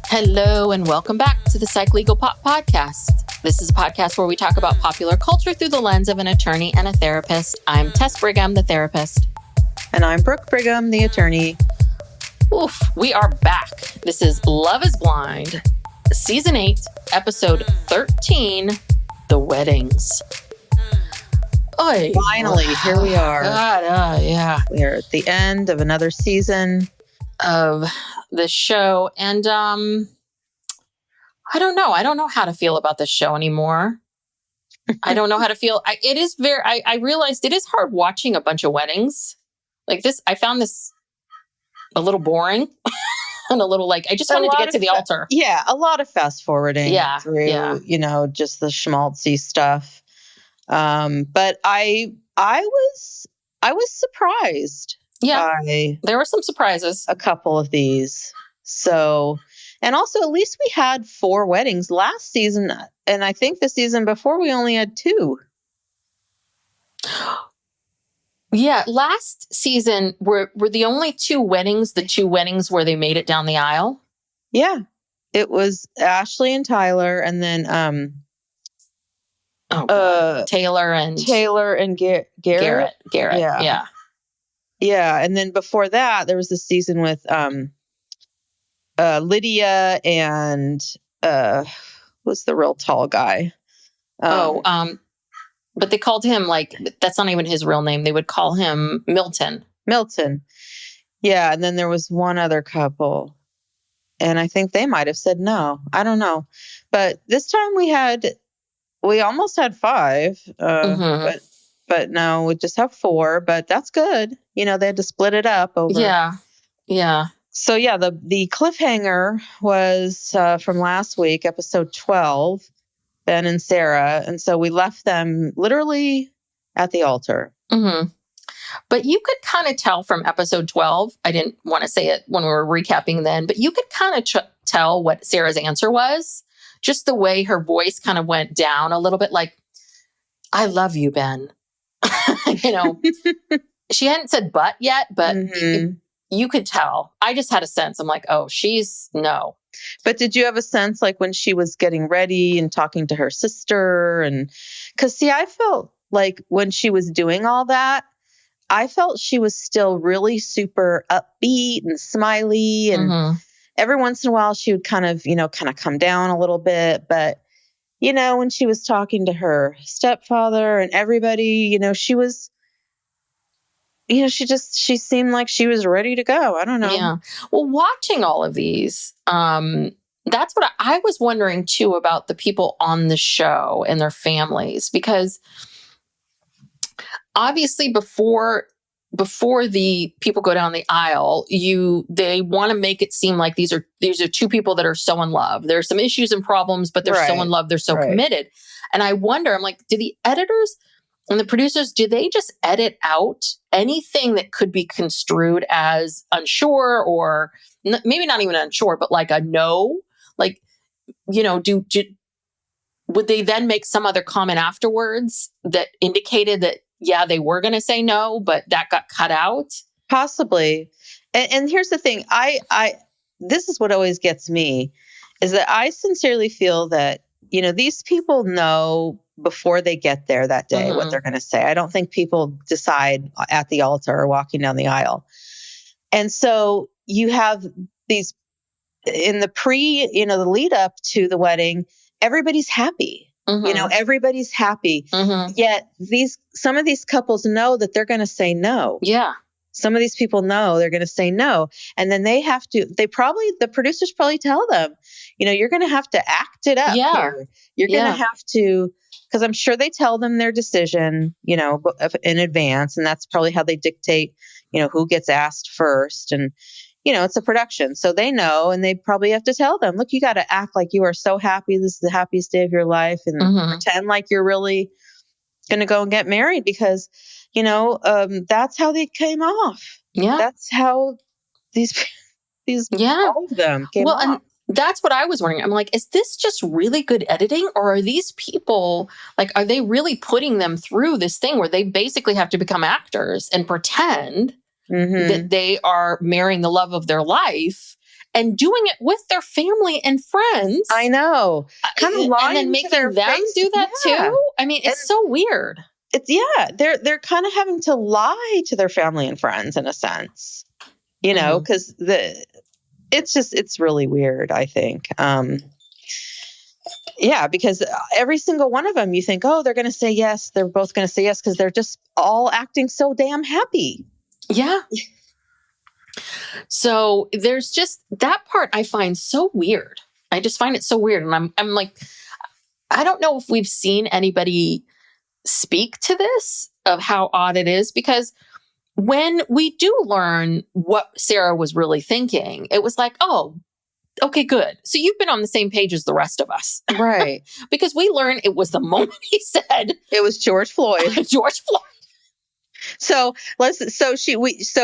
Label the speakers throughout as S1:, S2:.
S1: Hello and welcome back to the Psych Legal Pop Podcast. This is a podcast where we talk about popular culture through the lens of an attorney and a therapist. I'm Tess Brigham, the therapist.
S2: And I'm Brooke Brigham, the attorney.
S1: Oof, we are back. This is Love is Blind, Season 8, Episode 13, The Weddings. Oy.
S2: Finally, here we are.
S1: God, yeah.
S2: We are at the end of another season
S1: of the show. And I don't know. I don't know how to feel about this show anymore. I don't know how to feel. I realized it is hard watching a bunch of weddings. Like this, I found this a little boring and a little I just wanted to get to the altar.
S2: Yeah, a lot of fast forwarding through, just the schmaltzy stuff. But I was surprised.
S1: Yeah, there were some surprises.
S2: A couple of these. So, and also at least we had 4 weddings last season. And I think the season before we only had 2.
S1: Yeah, last season were the only 2 weddings, the 2 weddings where they made it down the aisle.
S2: Yeah. It was Ashley and Tyler, and then
S1: Taylor and
S2: Garrett.
S1: Yeah.
S2: Yeah, and then before that, there was this season with Lydia and who's the real tall guy?
S1: But they called him that's not even his real name. They would call him Milton.
S2: Yeah, and then there was one other couple, and I think they might have said no. I don't know, but this time we almost had 5, but no, we just have 4. But that's good. They had to split it up over.
S1: Yeah.
S2: So yeah, the cliffhanger was from last week, episode 12, Ben and Sarah, and so we left them literally at the altar.
S1: Mm-hmm. But you could kind of tell from episode 12. I didn't want to say it when we were recapping then, but you could kind of tell what Sarah's answer was. Just the way her voice kind of went down a little bit, like, "I love you, Ben." She hadn't said "but" yet, but you could tell. I just had a sense. I'm like, oh, she's no.
S2: But did you have a sense when she was getting ready and talking to her sister? And because I felt like when she was doing all that, I felt she was still really super upbeat and smiley. And every once in a while she would kind of come down a little bit. But, when she was talking to her stepfather and everybody, she was, she seemed like she was ready to go. I don't know.
S1: Yeah. Well, watching all of these, that's what I was wondering too about the people on the show and their families, because obviously before the people go down the aisle, they want to make it seem like these are 2 people that are so in love. There's some issues and problems, but they're so in love, they're so committed. And I wonder, I'm like, do the editors and the producers, do they just edit out anything that could be construed as unsure, or maybe not even unsure, but like a no? Would they then make some other comment afterwards that indicated that, yeah, they were going to say no, but that got cut out?
S2: Possibly. And here's the thing. This is what always gets me, is that I sincerely feel that, these people know before they get there that day what they're going to say. I don't think people decide at the altar or walking down the aisle. And so you have these in the the lead up to the wedding, everybody's happy. Everybody's happy. Yet some of these couples know that they're going to say no.
S1: Yeah.
S2: Some of these people know they're going to say no. And then the producers probably tell them, you're going to have to act it up here. You're going to have to, because I'm sure they tell them their decision, in advance. And that's probably how they dictate, who gets asked first. And, it's a production. So they know, and they probably have to tell them, look, you got to act like you are so happy. This is the happiest day of your life. And pretend like you're really going to go and get married, because, that's how they came off.
S1: Yeah.
S2: That's how these all of them came off.
S1: And that's what I was wondering. I'm like, is this just really good editing, or are these people are they really putting them through this thing where they basically have to become actors and pretend that they are marrying the love of their life? and doing it with their family and friends.
S2: I know.
S1: Kind of lying and then making them do that too. I mean, it's so weird.
S2: They're kind of having to lie to their family and friends in a sense, you know, because it's really weird, I think. Yeah, because every single one of them, you think, oh, they're going to say yes. They're both going to say yes because they're just all acting so damn happy.
S1: Yeah. So there's just that part I find so weird. I just find it so weird. And I'm like, I don't know if we've seen anybody speak to this of how odd it is, because when we do learn what Sarah was really thinking, it was like, oh, okay, good. So you've been on the same page as the rest of us.
S2: Right.
S1: Because we learned it was the moment he said
S2: it was George Floyd.
S1: George Floyd.
S2: So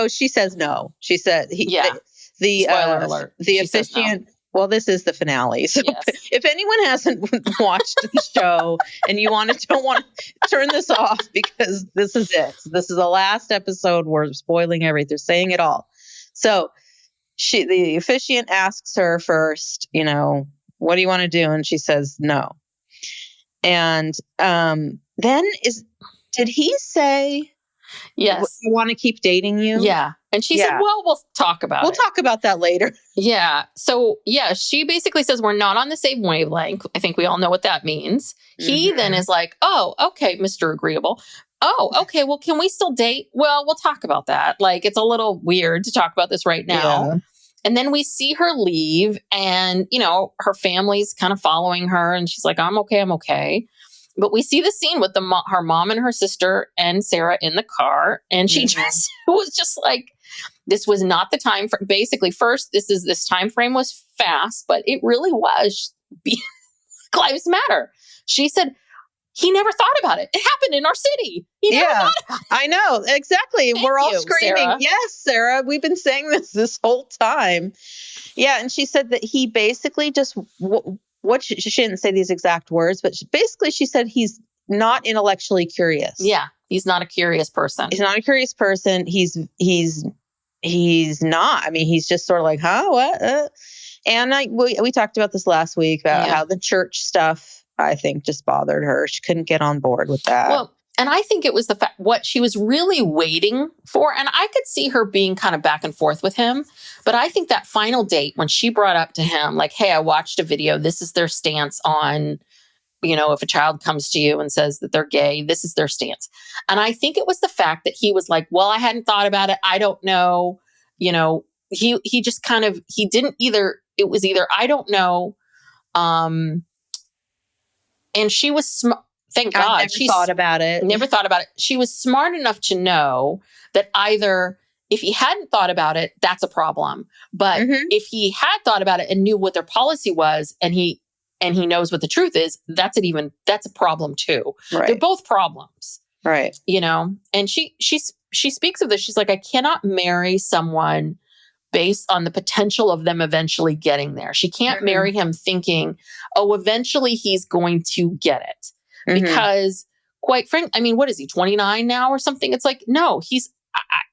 S2: she says no. She said the
S1: spoiler alert.
S2: The officiant. No. Well, this is the finale. So if anyone hasn't watched the show and you don't want to turn this off, because this is it. This is the last episode. We're spoiling everything. They're saying it all. So the officiant asks her first, you know, what do you want to do? And she says no. And then did he say,
S1: yes,
S2: I want to keep dating you?
S1: Yeah. And she said, well, we'll talk about it.
S2: We'll talk about that later.
S1: Yeah. So, she basically says we're not on the same wavelength. I think we all know what that means. He then is like, oh, okay, Mr. Agreeable. Oh, okay. Well, can we still date? Well, we'll talk about that. Like, it's a little weird to talk about this right now. Yeah. And then we see her leave and, you know, her family's kind of following her and she's like, I'm okay. But we see the scene with her mom and her sister and Sarah in the car. And she just was just like, this was not the time for, basically, first, this time frame was fast, but it really was lives matter. She said, he never thought about it. It happened in our city. He never thought about it.
S2: I know. Exactly. We're all screaming,
S1: Sarah.
S2: Yes, Sarah. We've been saying this whole time. Yeah. And she said that he basically just, she didn't say these exact words, but basically she said he's not intellectually curious.
S1: Yeah. He's not a curious person.
S2: He's not a curious person. He's not. I mean, he's just sort of like, huh? What? And we talked about this last week about how the church stuff, I think, just bothered her. She couldn't get on board with that.
S1: Well, and I think it was the fact what she was really waiting for. And I could see her being kind of back and forth with him. But I think that final date when she brought up to him, like, hey, I watched a video. This is their stance on, you know, if a child comes to you and says that they're gay, this is their stance. And I think it was the fact that he was like, well, I hadn't thought about it. I don't know. You know, he just kind of, he didn't either. It was either, I don't know. And she was smart. Thank God.
S2: She thought about it.
S1: Never thought about it. She was smart enough to know that either if he hadn't thought about it, that's a problem. But if he had thought about it and knew what their policy was and he knows what the truth is, that's a problem too.
S2: Right.
S1: They're both problems.
S2: Right.
S1: You know, and she speaks of this. She's like, I cannot marry someone based on the potential of them eventually getting there. She can't marry him thinking, oh, eventually he's going to get it. Because quite frankly, I mean, what is he, 29 now or something? It's like, no,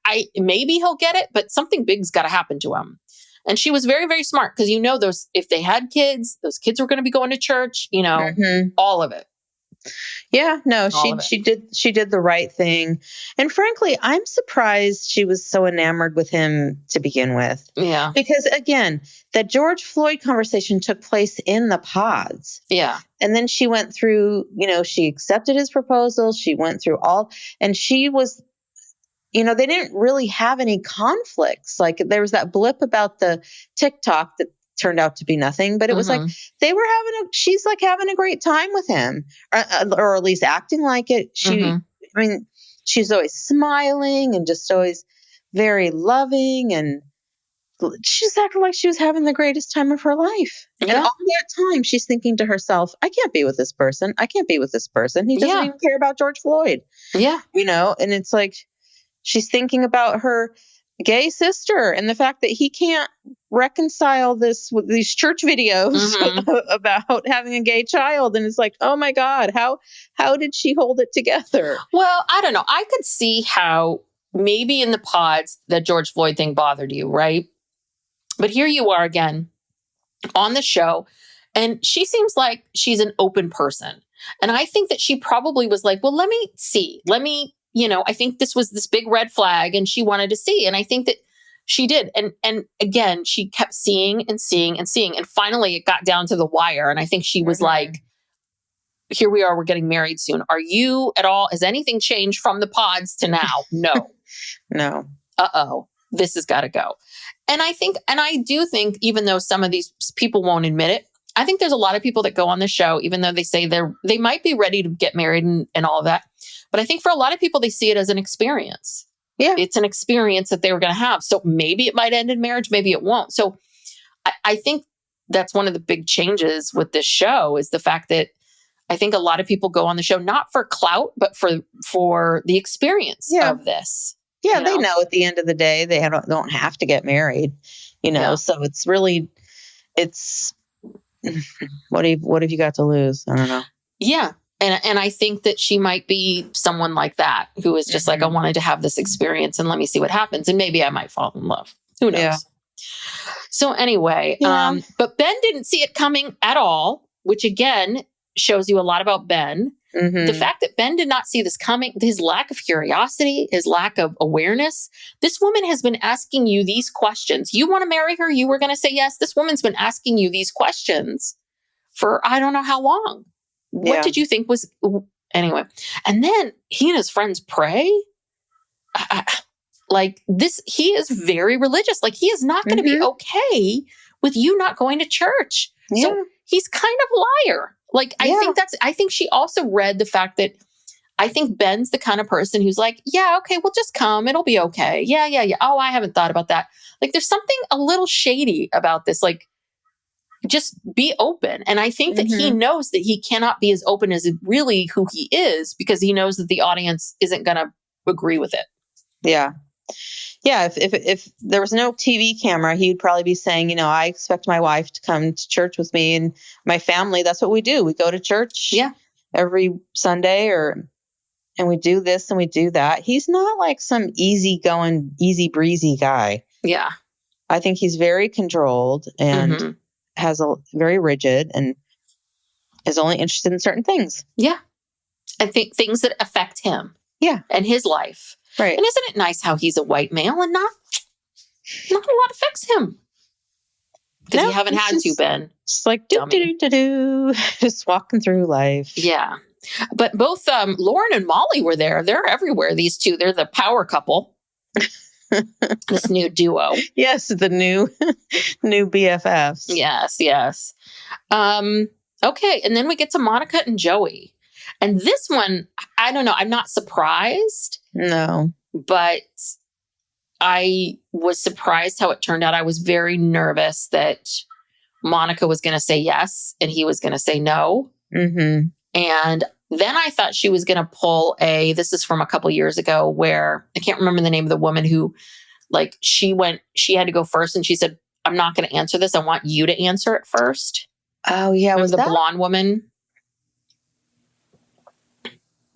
S1: I maybe he'll get it, but something big's got to happen to him. And she was very, very smart because, you know, if they had kids, those kids were going to be going to church, you know, all of it.
S2: Yeah, no, she did the right thing. And frankly, I'm surprised she was so enamored with him to begin with.
S1: Yeah.
S2: Because again, that George Floyd conversation took place in the pods.
S1: Yeah.
S2: And then she went through, you know, she accepted his proposal. She went through and she was, you know, they didn't really have any conflicts. Like there was that blip about the TikTok that turned out to be nothing, but it was like she's like having a great time with him, or at least acting like it. I mean, she's always smiling and just always very loving, and she just acted like she was having the greatest time of her life. Yeah. And all that time, she's thinking to herself, I can't be with this person. I can't be with this person. He doesn't even care about George Floyd.
S1: Yeah.
S2: You know, and it's like she's thinking about her gay sister and the fact that he can't reconcile this with these church videos about having a gay child. And it's like, oh my God, how did she hold it together?
S1: Well, I don't know. I could see how maybe in the pods that George Floyd thing bothered you, right? But here you are again on the show, and she seems like she's an open person. And I think that she probably was like, well, let me see. I think this was this big red flag and she wanted to see. And I think that she did. And again, she kept seeing and seeing and seeing. And finally it got down to the wire. And I think she was like, here we are, we're getting married soon. Are you at all, has anything changed from the pods to now? No.
S2: No.
S1: Uh-oh, this has got to go. And I do think, even though some of these people won't admit it, I think there's a lot of people that go on the show, even though they say they might be ready to get married and all of that. But I think for a lot of people, they see it as an experience.
S2: Yeah.
S1: It's an experience that they were going to have. So maybe it might end in marriage, maybe it won't. So I think that's one of the big changes with this show, is the fact that I think a lot of people go on the show, not for clout, but for the experience of this.
S2: Yeah, they know at the end of the day, they don't have to get married, so it's really, what have you got to lose? I don't know.
S1: Yeah. And I think that she might be someone like that, who is just like, I wanted to have this experience and let me see what happens. And maybe I might fall in love. Who knows? Yeah. So anyway, but Ben didn't see it coming at all, which again shows you a lot about Ben. Mm-hmm. The fact that Ben did not see this coming, his lack of curiosity, his lack of awareness. This woman has been asking you these questions. You want to marry her? You were going to say yes. This woman's been asking you these questions for I don't know how long. What did you think was... Anyway. And then he and his friends pray. Like this, he is very religious. Like he is not going to be okay with you not going to church. Yeah. So he's kind of a liar. Like, I think she also read the fact that I think Ben's the kind of person who's like, yeah, okay, we'll just come. It'll be okay. Yeah. Oh, I haven't thought about that. Like, there's something a little shady about this. Like, just be open. And I think that he knows that he cannot be as open as really who he is, because he knows that the audience isn't going to agree with it.
S2: Yeah. Yeah, if there was no TV camera, he'd probably be saying, I expect my wife to come to church with me and my family. That's what we do. We go to church every Sunday, and we do this and we do that. He's not like some easygoing, easy breezy guy.
S1: Yeah.
S2: I think he's very controlled and has a very rigid and is only interested in certain things.
S1: Yeah. I think things that affect him.
S2: Yeah.
S1: And his life.
S2: Right.
S1: And isn't it nice how he's a white male and not a lot affects him? Because you haven't had to, Ben.
S2: Just like do, just walking through life.
S1: Yeah. But both Lauren and Molly were there. They're everywhere, these two. They're the power couple. This new duo.
S2: Yes, the new BFFs.
S1: Yes. Okay, and then we get to Monica and Joey. And this one, I don't know. I'm not surprised.
S2: No.
S1: But I was surprised how it turned out. I was very nervous that Monica was going to say yes and he was going to say no. Mm-hmm. And then I thought she was going to pull this is from a couple years ago, where I can't remember the name of the woman who, like, she had to go first and she said, I'm not going to answer this. I want you to answer it first.
S2: Oh, yeah.
S1: Was the blonde woman?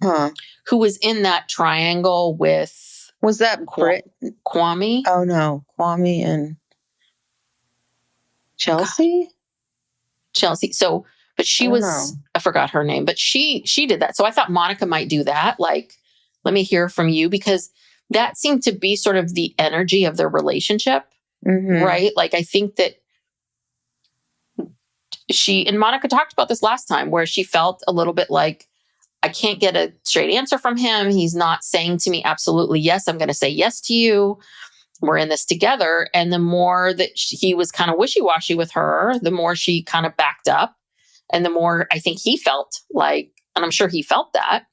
S2: Huh.
S1: Who was in that triangle with...
S2: Was that
S1: Kwame?
S2: Oh, no. Kwame and Chelsea?
S1: Chelsea. So, but she was... I forgot her name, but she did that. So I thought Monica might do that. Like, let me hear from you, because that seemed to be sort of the energy of their relationship, right? Like, I think that and Monica talked about this last time, where she felt a little bit like, I can't get a straight answer from him. He's not saying to me, absolutely, yes, I'm going to say yes to you. We're in this together. And the more that he was kind of wishy-washy with her, the more she kind of backed up. And the more I think he felt like, and I'm sure he felt that.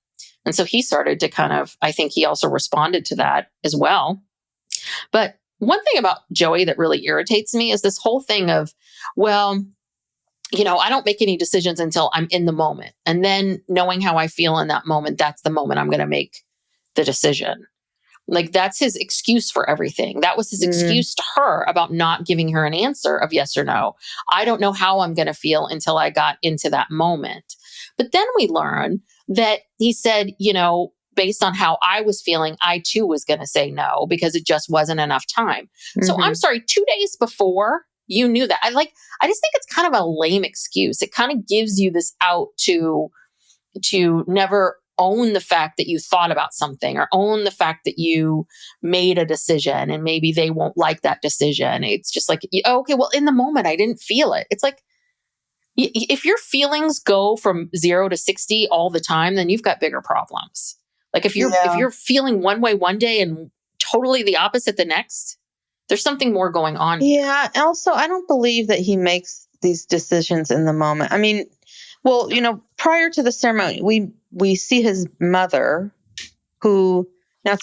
S1: And so he started to kind of, I think he also responded to that as well. But one thing about Joey that really irritates me is this whole thing of, well, I don't make any decisions until I'm in the moment. And then knowing how I feel in that moment, that's the moment I'm going to make the decision. Like, that's his excuse for everything. That was his excuse to her about not giving her an answer of yes or no. I don't know how I'm going to feel until I got into that moment. But then we learn that he said, based on how I was feeling, I too was going to say no because it just wasn't enough time. So I'm sorry, 2 days before you knew that. I just think it's kind of a lame excuse. It kind of gives you this out to never own the fact that you thought about something or own the fact that you made a decision and maybe they won't like that decision. It's just like, okay, well, in the moment, I didn't feel it. It's like, if your feelings go from 0 to 60 all the time, then you've got bigger problems. Like if you're feeling one way one day and totally the opposite the next, there's something more going on.
S2: Yeah. Also, I don't believe that he makes these decisions in the moment. I mean, well, prior to the ceremony, we see his mother, who now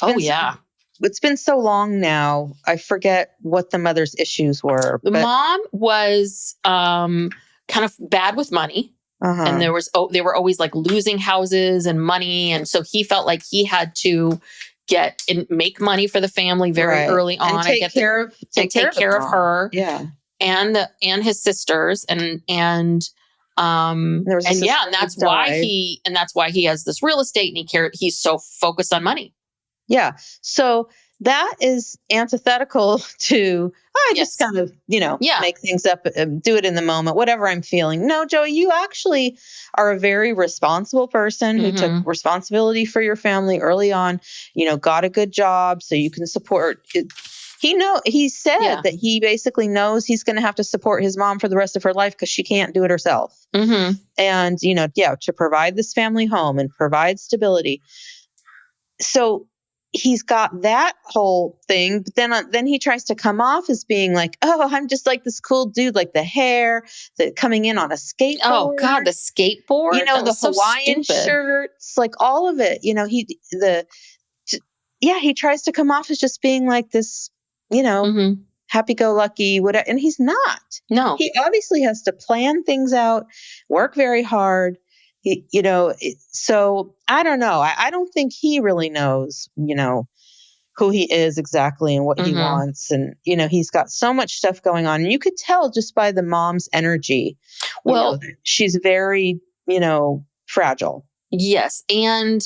S2: it's been so long now. I forget what the mother's issues were.
S1: The mom was kind of bad with money. And they were always like losing houses and money. And so he felt like he had to get and make money for the family very early on.
S2: And take care of her.
S1: Yeah. And his sisters and that's why he has this real estate and he's so focused on money.
S2: Yeah. So that is antithetical to, just kind of, make things up, do it in the moment, whatever I'm feeling. No, Joey, you actually are a very responsible person who took responsibility for your family early on, got a good job so you can support it. He said that he basically knows he's going to have to support his mom for the rest of her life because she can't do it herself. And, to provide this family home and provide stability. So he's got that whole thing, but then he tries to come off as being like, oh, I'm just like this cool dude, like the hair, coming in on a skateboard.
S1: Oh God, the skateboard,
S2: the Hawaiian shirts, like all of it. He tries to come off as just being like this, happy-go-lucky, whatever, and he's not.
S1: No,
S2: he obviously has to plan things out, work very hard. So I don't know. I don't think he really knows, who he is exactly and what he wants. And, he's got so much stuff going on. And you could tell just by the mom's energy. Well, she's very, fragile.
S1: Yes. And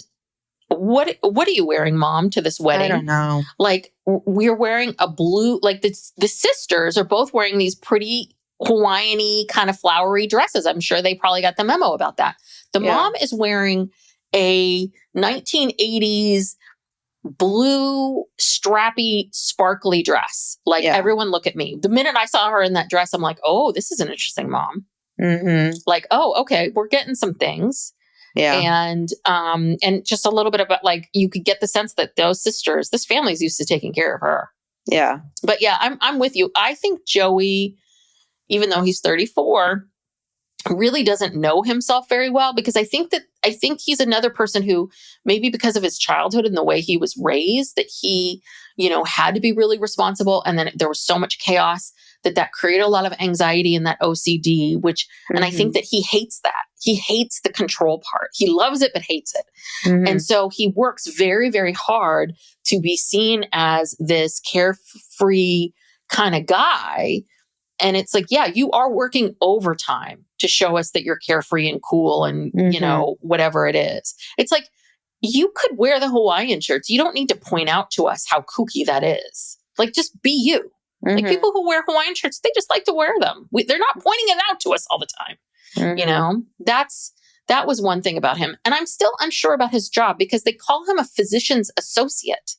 S1: what are you wearing, Mom, to this wedding?
S2: I don't know.
S1: Like we're wearing a blue, like the sisters are both wearing these pretty Hawaiian-y kind of flowery dresses. I'm sure they probably got the memo about that. The mom is wearing a 1980s blue, strappy, sparkly dress. Like everyone look at me. The minute I saw her in that dress, I'm like, oh, this is an interesting mom. Like, oh, okay, we're getting some things.
S2: Yeah.
S1: And just a little bit about like, you could get the sense that those sisters, this family's used to taking care of her.
S2: Yeah.
S1: But yeah, I'm with you. I think Joey, even though he's 34, really doesn't know himself very well, because I think he's another person who maybe because of his childhood and the way he was raised, that he, had to be really responsible. And then there was so much chaos that created a lot of anxiety and that OCD, and I think that he hates that. He hates the control part. He loves it, but hates it. And so he works very, very hard to be seen as this carefree kind of guy. And it's like, yeah, you are working overtime to show us that you're carefree and cool and, whatever it is. It's like, you could wear the Hawaiian shirts. You don't need to point out to us how kooky that is. Like, just be you. Like people who wear Hawaiian shirts, they just like to wear them. They're not pointing it out to us all the time. That was one thing about him. And I'm still unsure about his job because they call him a physician's associate.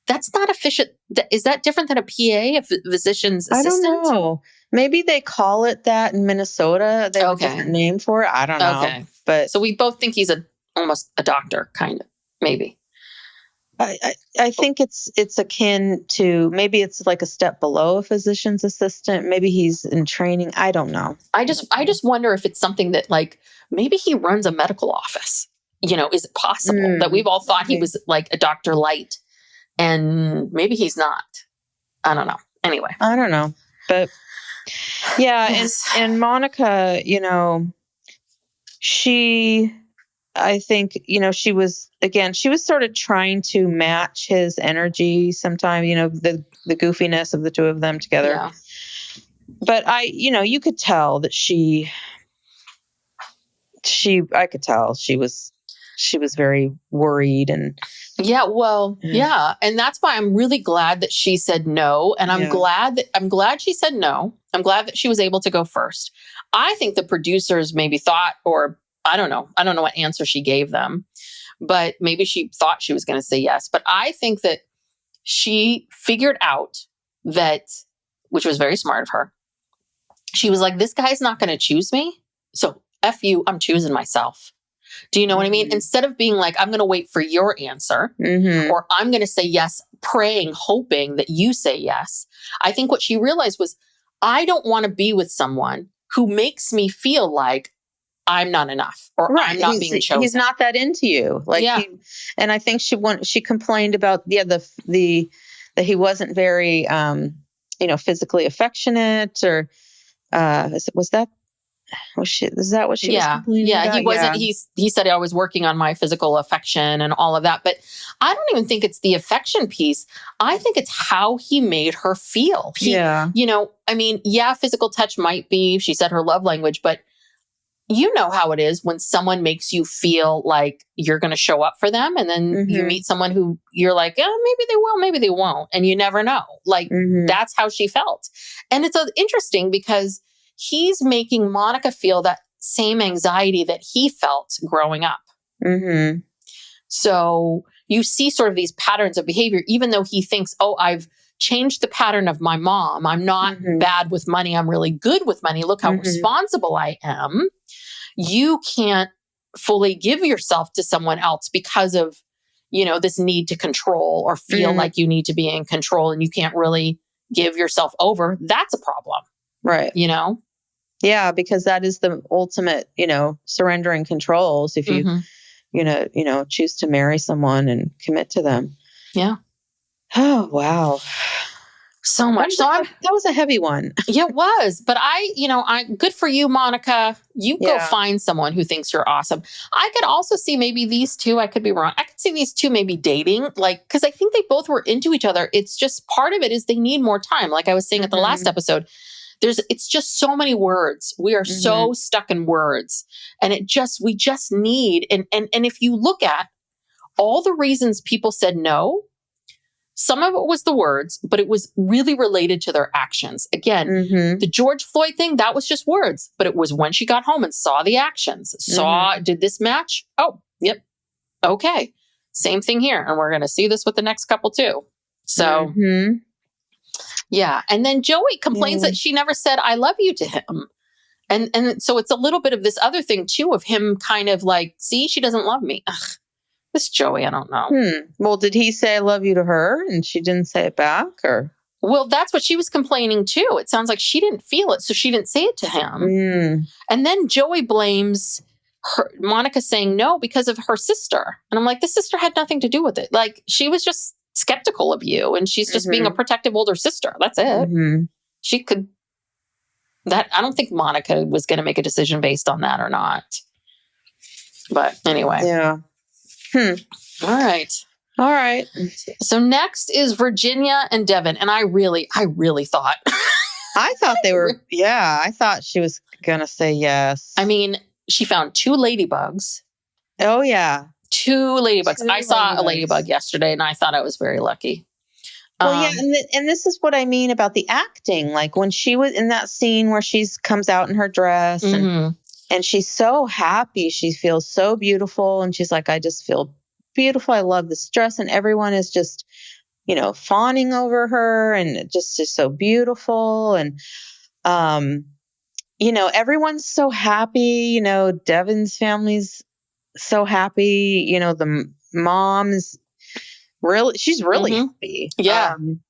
S1: That's not efficient. Is that different than a PA, a physician's assistant?
S2: I don't know. Maybe they call it that in Minnesota. They have a different name for it. I don't know.
S1: Okay. But so we both think he's almost a doctor, kind of, maybe.
S2: I think it's akin to, maybe it's like a step below a physician's assistant. Maybe he's in training. I don't know.
S1: I just wonder if it's something that, like, maybe he runs a medical office. Is it possible that we've all thought he was like a Dr. Light? And maybe he's not. I don't know. Anyway.
S2: I don't know. But yeah. Yes. And Monica, I think, she was sort of trying to match his energy sometime, the goofiness of the two of them together.
S1: Yeah.
S2: But you could tell that I could tell she she was very worried and.
S1: Yeah, well, yeah. And that's why I'm really glad that she said no. And I'm glad she said no. I'm glad that she was able to go first. I think the producers maybe thought, or I don't know what answer she gave them, but maybe she thought she was going to say yes. But I think that she figured out that, which was very smart of her. She was like, this guy's not going to choose me. So F you, I'm choosing myself. Do you know what I mean? Instead of being like, I'm going to wait for your answer, or I'm going to say yes, praying, hoping that you say yes. I think what she realized was, I don't want to be with someone who makes me feel like I'm not enough, or I'm not being chosen.
S2: He's not that into you. Like, and I think she complained about, that he wasn't very, physically affectionate, or, is that what she was complaining about?
S1: He wasn't, he said, I was working on my physical affection and all of that, but I don't even think it's the affection piece. I think it's how he made her feel. Physical touch might be, she said, her love language, but you know how it is when someone makes you feel like you're going to show up for them. And then you meet someone who you're like, maybe they will, maybe they won't. And you never know. Like, that's how she felt. And it's interesting because he's making Monica feel that same anxiety that he felt growing up. So you see sort of these patterns of behavior, even though he thinks, I've changed the pattern of my mom. I'm not bad with money. I'm really good with money. Look how responsible I am. You can't fully give yourself to someone else because of, this need to control or feel like you need to be in control, and you can't really give yourself over. That's a problem.
S2: Right. Yeah, because that is the ultimate, surrendering controls. If you, choose to marry someone and commit to them.
S1: Yeah.
S2: Oh, wow.
S1: So much.
S2: That was a heavy one.
S1: Yeah, it was. But good for you, Monica. You go find someone who thinks you're awesome. I could also see maybe these two, I could be wrong. I could see these two maybe dating, because I think they both were into each other. It's just part of it is they need more time. Like I was saying at the last episode, it's just so many words. We are so stuck in words, and we just need, and if you look at all the reasons people said no, some of it was the words, but it was really related to their actions. Again, the George Floyd thing, that was just words, but it was when she got home and saw the actions, did this match? Oh, yep. Okay. Same thing here. And we're going to see this with the next couple too. So yeah. And then Joey complains that she never said, I love you to him. And so it's a little bit of this other thing too, of him kind of like, see, she doesn't love me. Ugh. This Joey, I don't know.
S2: Well, did he say I love you to her and she didn't say it back, or?
S1: Well, that's what she was complaining too. It sounds like she didn't feel it, so she didn't say it to him. And then Joey blames Monica saying no because of her sister. And I'm like, the sister had nothing to do with it. Like, she was just skeptical of you, and she's just being a protective older sister. That's it. She could, I don't think Monica was going to make a decision based on that or not. But anyway.
S2: Yeah.
S1: All right. So next is Virginia and Devin. And I really thought.
S2: I thought they were, I thought she was going to say yes.
S1: I mean, she found 2 ladybugs.
S2: Oh, yeah.
S1: 2 ladybugs. I saw a ladybug yesterday, and I thought I was very lucky.
S2: Well, and this is what I mean about the acting. Like when she was in that scene where she comes out in her dress and she's so happy. She feels so beautiful. And she's like, I just feel beautiful. I love this dress. And everyone is just, fawning over her, and it just is so beautiful. And, everyone's so happy. Devin's family's so happy. The mom's she's really happy.
S1: Yeah.
S2: And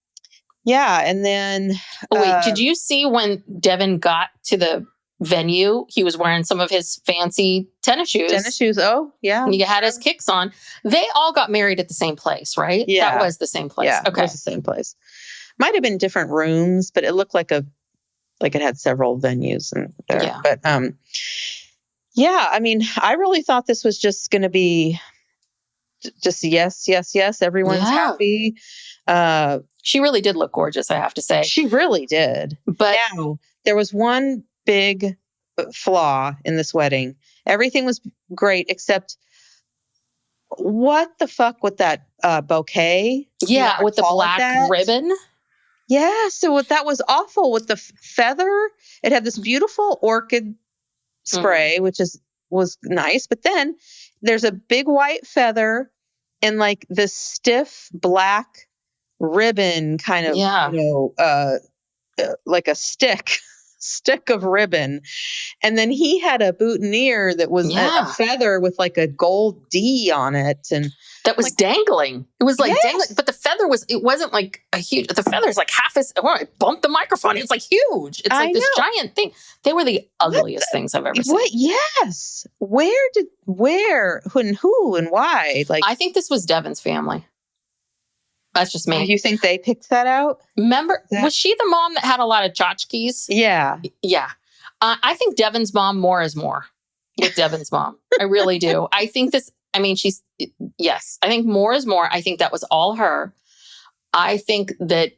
S2: then.
S1: Wait, did you see when Devin got to the venue, he was wearing some of his fancy tennis shoes. Oh, yeah. And he had his kicks on. They all got married at the same place, right?
S2: Yeah.
S1: That was the same place.
S2: Yeah,
S1: okay.
S2: It was the same place. Might have been different rooms, but it looked like it had several venues in there.
S1: Yeah.
S2: But I mean, I really thought this was just going to be just yes. Everyone's happy.
S1: She really did look gorgeous, I have to say.
S2: She really did.
S1: But
S2: now, there was one big flaw in this wedding. Everything was great, except what the fuck with that bouquet?
S1: Yeah, with the black ribbon.
S2: Yeah, so that was awful with the feather. It had this beautiful orchid spray, which was nice, but then there's a big white feather and like this stiff black ribbon kind of, like a stick of ribbon. And then he had a boutonniere that was a feather with like a gold D on it. And
S1: that was like, dangling. It was like dangling, but the feather it wasn't like a huge, the feather's like half as, I bumped the microphone. It's like huge. It's like this giant thing. They were the ugliest things I've ever seen.
S2: Yes. Where, who, and why? Like,
S1: I think this was Devin's family. That's just me.
S2: You think they picked that out?
S1: Remember, was she the mom that had a lot of tchotchkes?
S2: Yeah.
S1: Yeah. I think Devin's mom more is more with Devin's mom. I really do. I think yes, I think more is more. I think that was all her. I think that,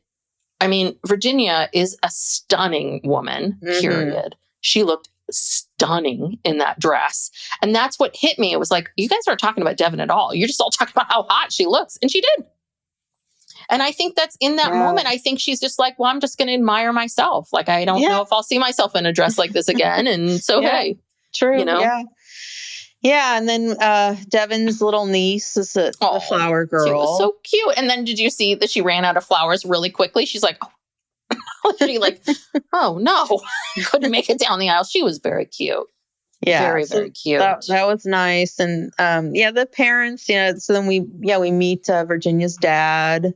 S1: Virginia is a stunning woman, period. She looked stunning in that dress. And that's what hit me. It was like, you guys aren't talking about Devin at all. You're just all talking about how hot she looks. And she did. And I think that's in that moment. I think she's just like, well, I'm just going to admire myself. Like, I don't know if I'll see myself in a dress like this again. And so, hey,
S2: true. Yeah. And then Devin's little niece is the flower girl.
S1: She was so cute. And then did you see that she ran out of flowers really quickly? She's like, oh no, couldn't make it down the aisle. She was very cute.
S2: Yeah.
S1: Very, very cute.
S2: That was nice. And the parents, so then we meet Virginia's dad.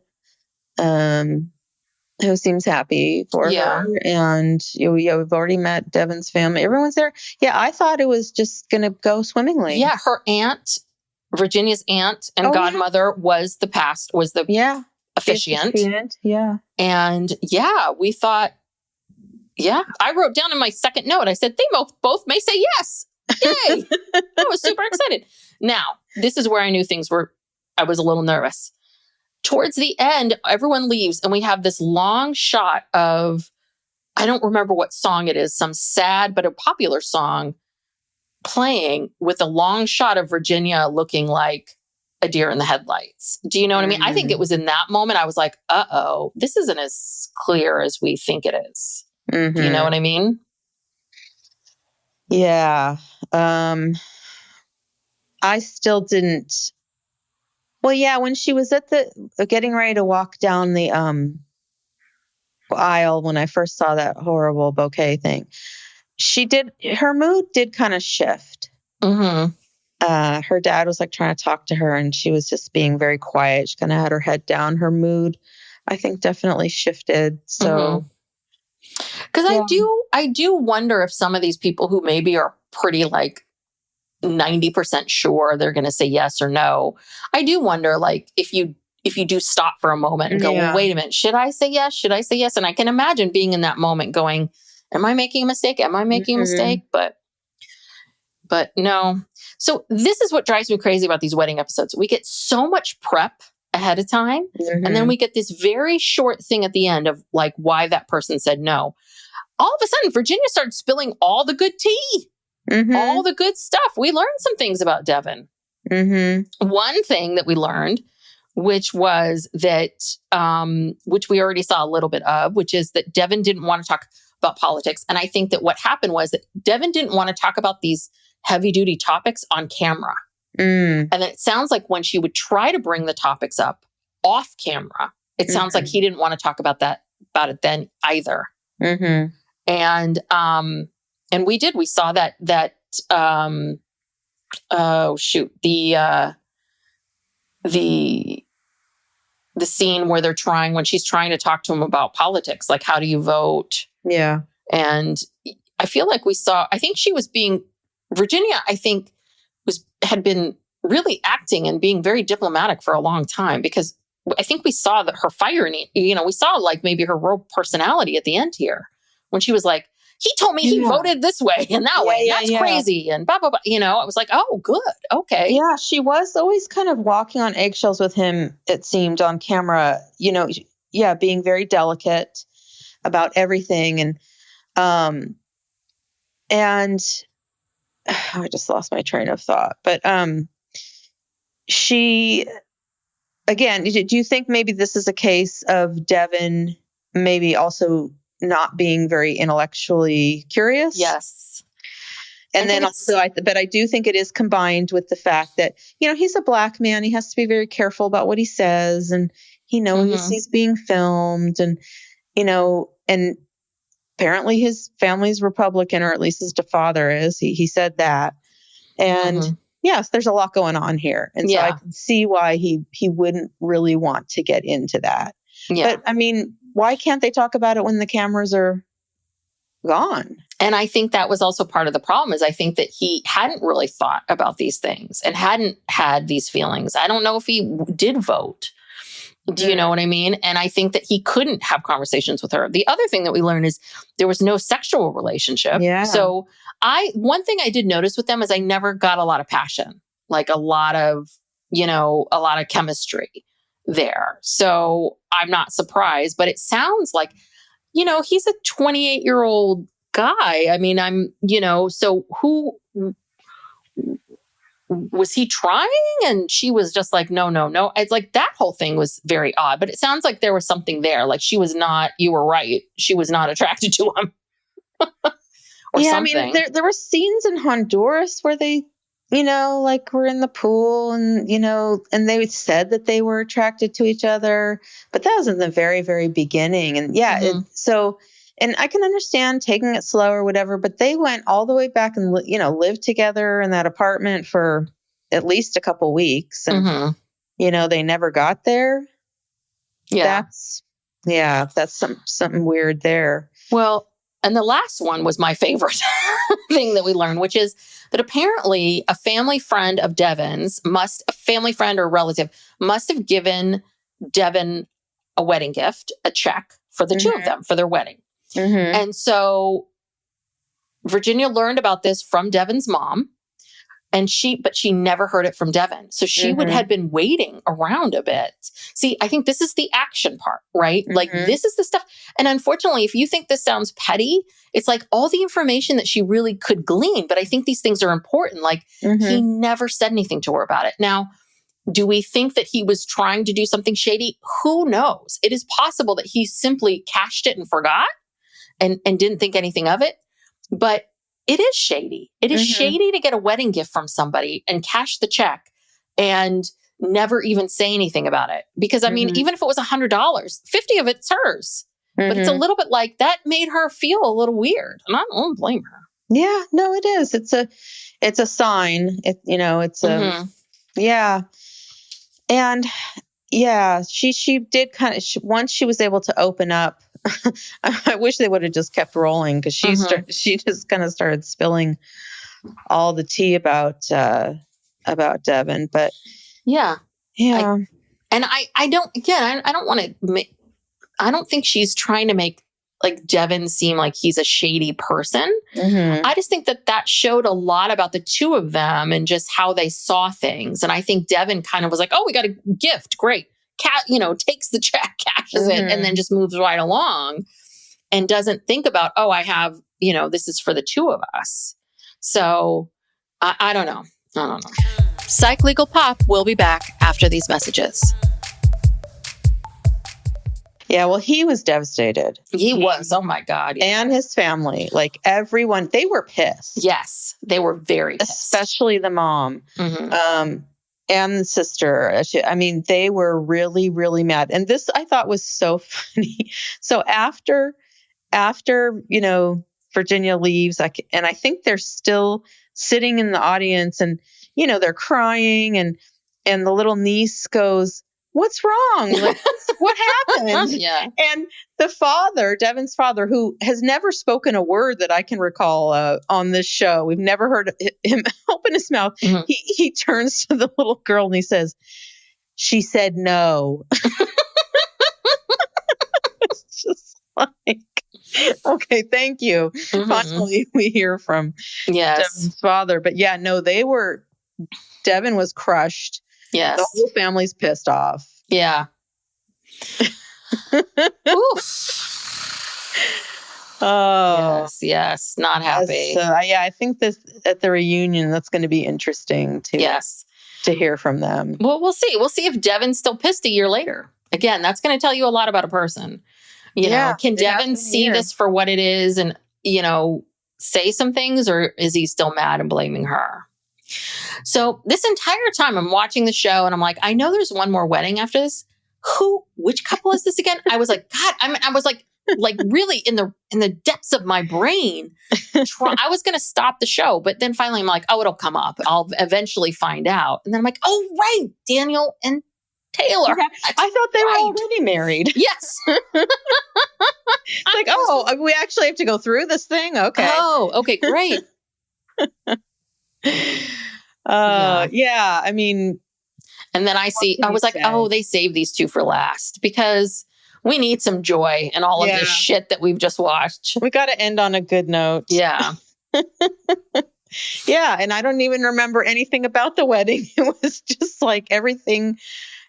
S2: Who seems happy for her. And we've already met Devin's family. Everyone's there. Yeah, I thought it was just going to go swimmingly.
S1: Yeah, her aunt, Virginia's aunt and godmother was the officiant.
S2: Yeah.
S1: And we thought, I wrote down in my second note, I said, they both may say yes. Yay. I was super excited. Now, this is where I knew I was a little nervous. Towards the end, everyone leaves and we have this long shot of, I don't remember what song it is, some sad but a popular song playing with a long shot of Virginia looking like a deer in the headlights. Do you know what I mean? I think it was in that moment I was like, uh-oh, this isn't as clear as we think it is. Do you know what I mean?
S2: Yeah. I still didn't. Well, yeah, when she was at getting ready to walk down the aisle when I first saw that horrible bouquet thing, her mood did kind of shift. Her dad was like trying to talk to her and she was just being very quiet. She kind of had her head down. Her mood, I think, definitely shifted. So,
S1: because I do wonder if some of these people who maybe are pretty like 90% sure they're going to say yes or no. I do wonder, like, if you do stop for a moment and go, well, wait a minute, should I say yes? Should I say yes? And I can imagine being in that moment going, am I making a mistake? Am I making a mistake? But no. So this is what drives me crazy about these wedding episodes. We get so much prep ahead of time. And then we get this very short thing at the end of like why that person said no. All of a sudden, Virginia started spilling all the good tea. All the good stuff. We learned some things about Devin. One thing that we learned, which was that, which we already saw a little bit of, which is that Devin didn't want to talk about politics. And I think that what happened was that Devin didn't want to talk about these heavy duty topics on camera. And it sounds like when she would try to bring the topics up off camera, it sounds like he didn't want to talk about it then either. And we saw that the scene where when she's trying to talk to him about politics, like how do you vote?
S2: Yeah.
S1: And I feel like Virginia, I think had been really acting and being very diplomatic for a long time, because I think we saw that her fire, we saw like maybe her real personality at the end here when she was like, he told me he voted this way and that way. And that's crazy. And blah, blah, blah. I was like, oh, good. Okay.
S2: Yeah. She was always kind of walking on eggshells with him, it seemed, on camera, being very delicate about everything. And I just lost my train of thought. But again, do you think maybe this is a case of Devin maybe also not being very intellectually curious?
S1: Yes.
S2: And then also, but I do think it is combined with the fact that, he's a Black man. He has to be very careful about what he says, and he knows he's being filmed, and, and apparently his family's Republican, or at least his father is. He said that. And yes, there's a lot going on here. And so I can see why he wouldn't really want to get into that. Yeah. But I mean, why can't they talk about it when the cameras are gone?
S1: And I think that was also part of the problem, is I think that he hadn't really thought about these things and hadn't had these feelings. I don't know if he did vote. Do you know what I mean? And I think that he couldn't have conversations with her. The other thing that we learned is there was no sexual relationship. Yeah. So one thing I did notice with them is I never got a lot of passion, like a lot of chemistry there. So I'm not surprised, but it sounds like, he's a 28-year-old guy. I mean, so who was he trying? And she was just like, no. It's like that whole thing was very odd, but it sounds like there was something there. Like you were right. She was not attracted to him.
S2: Something. I mean, there were scenes in Honduras where they, were in the pool and, and they said that they were attracted to each other, but that was in the very, very beginning. And and I can understand taking it slow or whatever, but they went all the way back and, lived together in that apartment for at least a couple weeks. And, they never got there.
S1: Yeah.
S2: That's something weird there.
S1: Well, and the last one was my favorite thing that we learned, which is that apparently a family friend of Devin's a family friend or relative must have given Devin a wedding gift, a check for the two of them for their wedding. And so Virginia learned about this from Devin's mom, but she never heard it from Devin. So she had been waiting around a bit. See, I think this is the action part, right? Like this is the stuff. And unfortunately, if you think this sounds petty, it's like all the information that she really could glean. But I think these things are important. Like he never said anything to her about it. Now, do we think that he was trying to do something shady? Who knows? It is possible that he simply cashed it and forgot and didn't think anything of it. But it is shady. It is shady to get a wedding gift from somebody and cash the check and never even say anything about it. Because I mean, even if it was $100, $50 of it's hers. But it's a little bit like that made her feel a little weird. And I don't blame her.
S2: Yeah, no, it is. It's a sign. Yeah. And yeah, she did once she was able to open up. I wish they would have just kept rolling, because she just kind of started spilling all the tea about Devin. But
S1: yeah.
S2: And
S1: I don't want to. I don't think she's trying to make like Devin seem like he's a shady person. I just think that showed a lot about the two of them and just how they saw things. And I think Devin kind of was like, oh, we got a gift. Great. Takes the check, cashes it, and then just moves right along and doesn't think about, oh, I have, this is for the two of us. So I don't know. Psych Legal Pop will be back after these messages.
S2: Yeah, well, he was devastated.
S1: He was. Oh, my God. Yeah.
S2: And his family, like everyone, they were pissed.
S1: Yes, they were very pissed.
S2: Especially the mom. And the sister. I mean, they were really, really mad. And this I thought was so funny. So after Virginia leaves, and I think they're still sitting in the audience, and they're crying, and the little niece goes, "What's wrong? Like, what happened?"
S1: Yeah.
S2: And the father, Devin's father, who has never spoken a word that I can recall on this show, we've never heard him open his mouth. He turns to the little girl and he says, "She said no." It's just like, okay, thank you. Finally, we hear from Devin's father. But yeah, no, Devin was crushed.
S1: Yes.
S2: The whole family's pissed off.
S1: Yeah.
S2: Oh.
S1: Yes. Not happy.
S2: I think this at the reunion, that's going to be interesting to to hear from them.
S1: Well, we'll see. We'll see if Devin's still pissed a year later. Again, that's going to tell you a lot about a person. You know, can Devin see this for what it is and, you know, say some things, or is he still mad and blaming her? So this entire time I'm watching the show and I'm like, I know there's one more wedding after this. Which couple is this again? I was like, God, I was like really in the depths of my brain. I was going to stop the show, but then finally I'm like, oh, it'll come up. I'll eventually find out. And then I'm like, oh, right. Daniel and Taylor.
S2: Okay. I thought they were already married.
S1: Yes.
S2: It's like, oh, we actually have to go through this thing? Okay.
S1: Oh, okay, great.
S2: Yeah, I mean.
S1: And then I was like, oh, they saved these two for last because we need some joy in all of this shit that we've just watched.
S2: We got to end on a good note.
S1: Yeah.
S2: Yeah. And I don't even remember anything about the wedding. It was just like everything,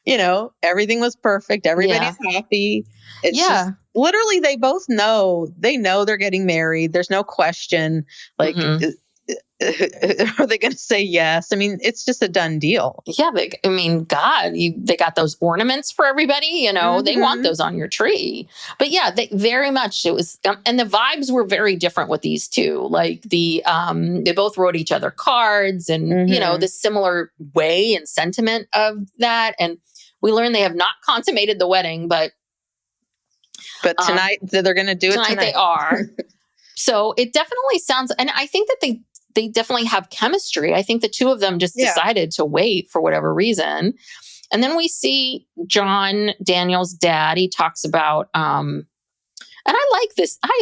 S2: you know, everything was perfect. Everybody's happy. It's just literally, they both know, they're getting married. There's no question. Like, are they going to say yes? I mean, it's just a done deal.
S1: Yeah. They got those ornaments for everybody, you know, they want those on your tree. But yeah, they very much, it was, and the vibes were very different with these two. Like they both wrote each other cards and, you know, the similar way and sentiment of that. And we learned they have not consummated the wedding, but
S2: tonight they're going to do it tonight.
S1: They are. So it definitely sounds, and I think that they definitely have chemistry. I think the two of them just decided to wait for whatever reason. And then we see John, Daniel's dad. He talks about, and I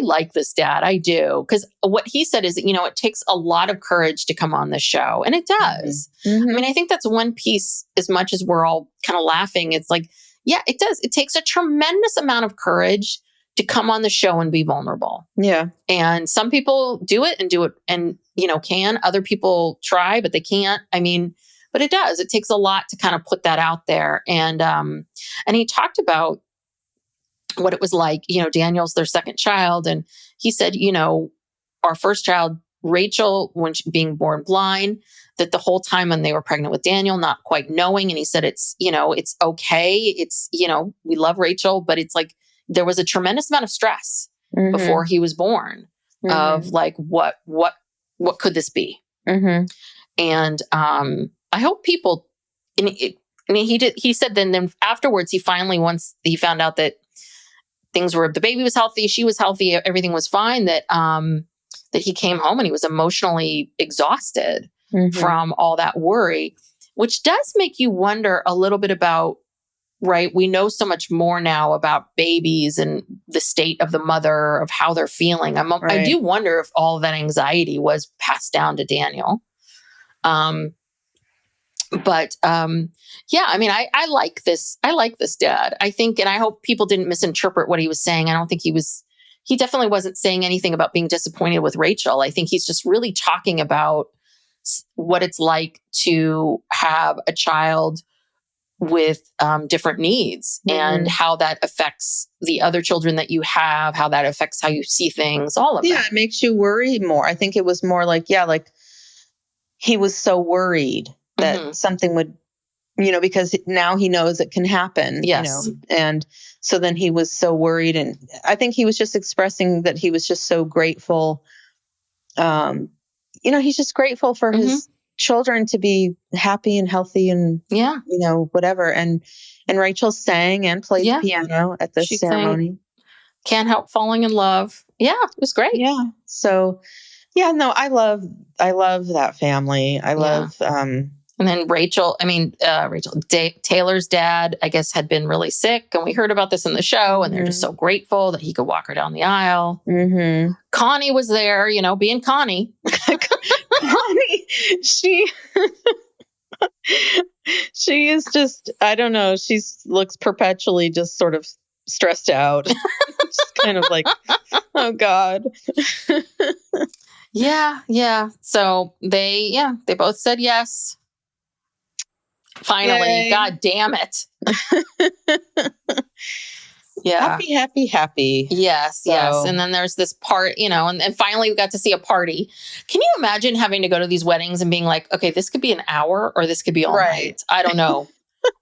S1: like this dad. I do. Because what he said is that, you know, it takes a lot of courage to come on this show. And it does. I mean, I think that's one piece, as much as we're all kind of laughing. It's like, yeah, it does. It takes a tremendous amount of courage to come on the show and be vulnerable.
S2: Yeah.
S1: And some people do it and, you know, can. Other people try, but they can't. I mean, but it does. It takes a lot to kind of put that out there. And he talked about what it was like, you know, Daniel's their second child. And he said, you know, our first child, Rachel, when she, being born blind, that the whole time when they were pregnant with Daniel, not quite knowing. And he said, it's, you know, it's okay. It's, you know, we love Rachel, but it's like, there was a tremendous amount of stress before he was born of like, what could this be? And I hope people, he said then afterwards, once he found out that the baby was healthy, she was healthy, everything was fine, that he came home and he was emotionally exhausted from all that worry, which does make you wonder a little bit about, right? We know so much more now about babies and the state of the mother, of how they're feeling. I do wonder if all of that anxiety was passed down to Daniel. Yeah, I mean, I like this. I like this dad. I think, and I hope people didn't misinterpret what he was saying. I don't think he definitely wasn't saying anything about being disappointed with Rachel. I think he's just really talking about what it's like to have a child with different needs and how that affects the other children that you have, how that affects how you see things, all of that.
S2: Yeah, it makes you worry more. I think it was more like, like he was so worried that something would, you know, because now he knows it can happen.
S1: Yes.
S2: You know, and so then he was so worried. And I think he was just expressing that he was just so grateful. You know, he's just grateful for his children to be happy and healthy and, you know, whatever. And Rachel sang and played the piano at the ceremony.
S1: Can't Help Falling in Love. Yeah, it was great.
S2: Yeah. So, yeah, no, I love that family. I love,
S1: and then Taylor's dad, I guess, had been really sick. And we heard about this in the show. And they're just so grateful that he could walk her down the aisle. Connie was there, you know, being Connie.
S2: Connie, she is just, I don't know. She looks perpetually just sort of stressed out. Just kind of like, oh God.
S1: Yeah. So they both said yes. Finally, Yay. God damn it.
S2: Happy, happy, happy.
S1: Yes, yes. And then there's this part, and finally we got to see a party. Can you imagine having to go to these weddings and being like, okay, this could be an hour or this could be all night? I don't know.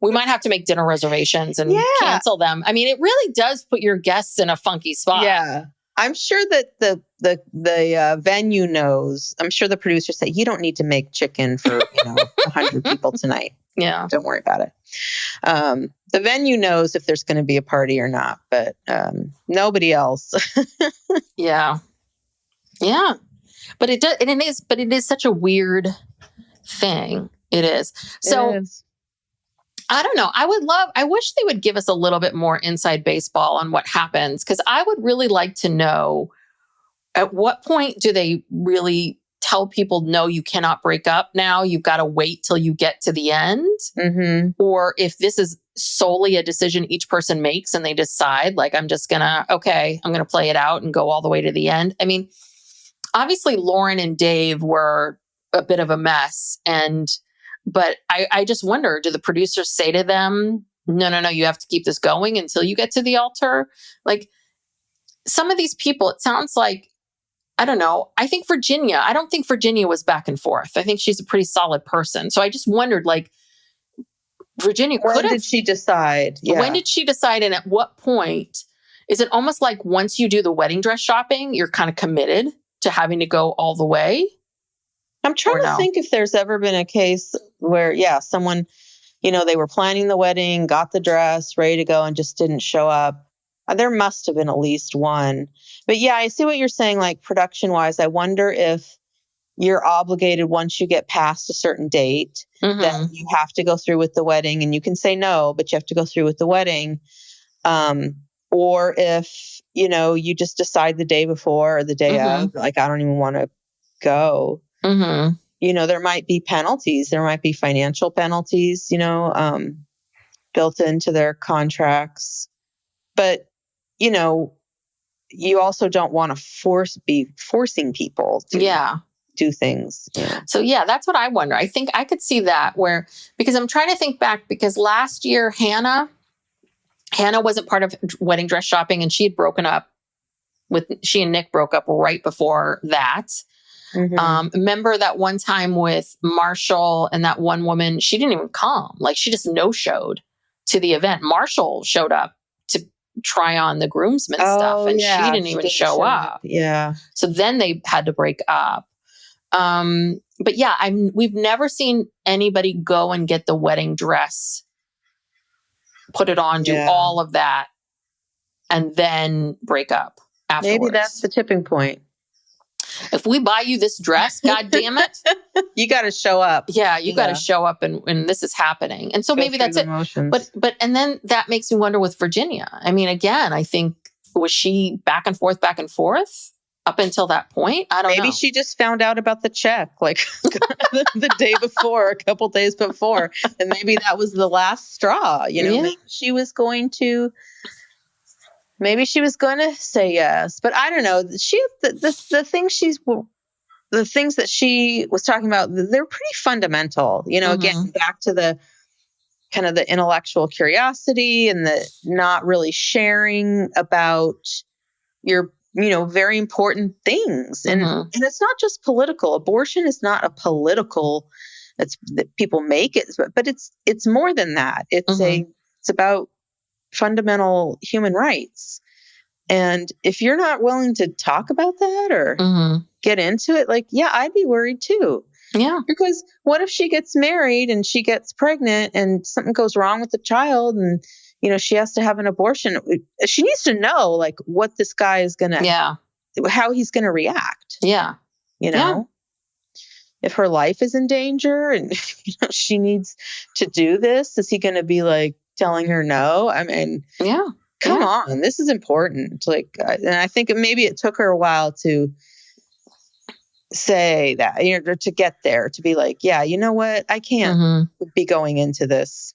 S1: We might have to make dinner reservations and cancel them. I mean, it really does put your guests in a funky spot.
S2: Yeah. I'm sure that the venue knows. I'm sure the producers say, you don't need to make chicken for 100 people tonight.
S1: Yeah,
S2: don't worry about it. The venue knows if there's going to be a party or not, but nobody else.
S1: Yeah. But it is such a weird thing. It is. So it is. I don't know. I wish they would give us a little bit more inside baseball on what happens, because I would really like to know, at what point do they really tell people, no, you cannot break up now. You've got to wait till you get to the end.
S2: Mm-hmm.
S1: Or if this is solely a decision each person makes and they decide, like, I'm going to play it out and go all the way to the end. I mean, obviously Lauren and Dave were a bit of a mess, but I just wonder, do the producers say to them, no, you have to keep this going until you get to the altar? Like, some of these people, it sounds like, I don't know. I don't think Virginia was back and forth. I think she's a pretty solid person. So I just wondered, like, Virginia
S2: when did she decide? Yeah.
S1: When did she decide? And at what point? Is it almost like once you do the wedding dress shopping, you're kind of committed to having to go all the way?
S2: I'm trying to think if there's ever been a case where, someone, they were planning the wedding, got the dress, ready to go, and just didn't show up. There must have been at least one. But I see what you're saying, like production-wise. I wonder if you're obligated once you get past a certain date, that you have to go through with the wedding, and you can say no, but you have to go through with the wedding. Or if, you just decide the day before or the day of, like, I don't even want to go. There might be penalties. There might be financial penalties, built into their contracts. But, you also don't want to be forcing people to do things. Yeah.
S1: So that's what I wonder. I think I could see that because I'm trying to think back, because last year Hannah wasn't part of wedding dress shopping, and she and Nick broke up right before that. Remember that one time with Marshall and that one woman, she didn't even come. Like, she just no-showed to the event. Marshall showed up to try on the groomsmen stuff, and she didn't even show up.
S2: Yeah.
S1: So then they had to break up. But we've never seen anybody go and get the wedding dress, put it on, do all of that, and then break up afterwards.
S2: Maybe that's the tipping point.
S1: If we buy you this dress, God damn it,
S2: you got to show up.
S1: Yeah, you got to show up, and this is happening. And so maybe that's it. But and then that makes me wonder with Virginia. I mean, again, I think, was she back and forth up until that point? I don't know.
S2: Maybe she just found out about the check like the day before, a couple days before, and maybe that was the last straw. Maybe she was going to. Maybe she was going to say yes, but I don't know. The things that she was talking about, they're pretty fundamental. Again, back to the kind of the intellectual curiosity and the not really sharing about your, very important things. And it's not just political. Abortion is not a political. That people make it, but it's more than that. It's about fundamental human rights. And if you're not willing to talk about that or get into it, I'd be worried too.
S1: Yeah.
S2: Because what if she gets married and she gets pregnant and something goes wrong with the child and, she has to have an abortion? She needs to know what this guy is going to, how he's going to react.
S1: Yeah.
S2: If her life is in danger and she needs to do this, is he going to be telling her no? I mean, come on, this is important. And I think maybe it took her a while to say that, or to get there, to be you know what, I can't be going into this.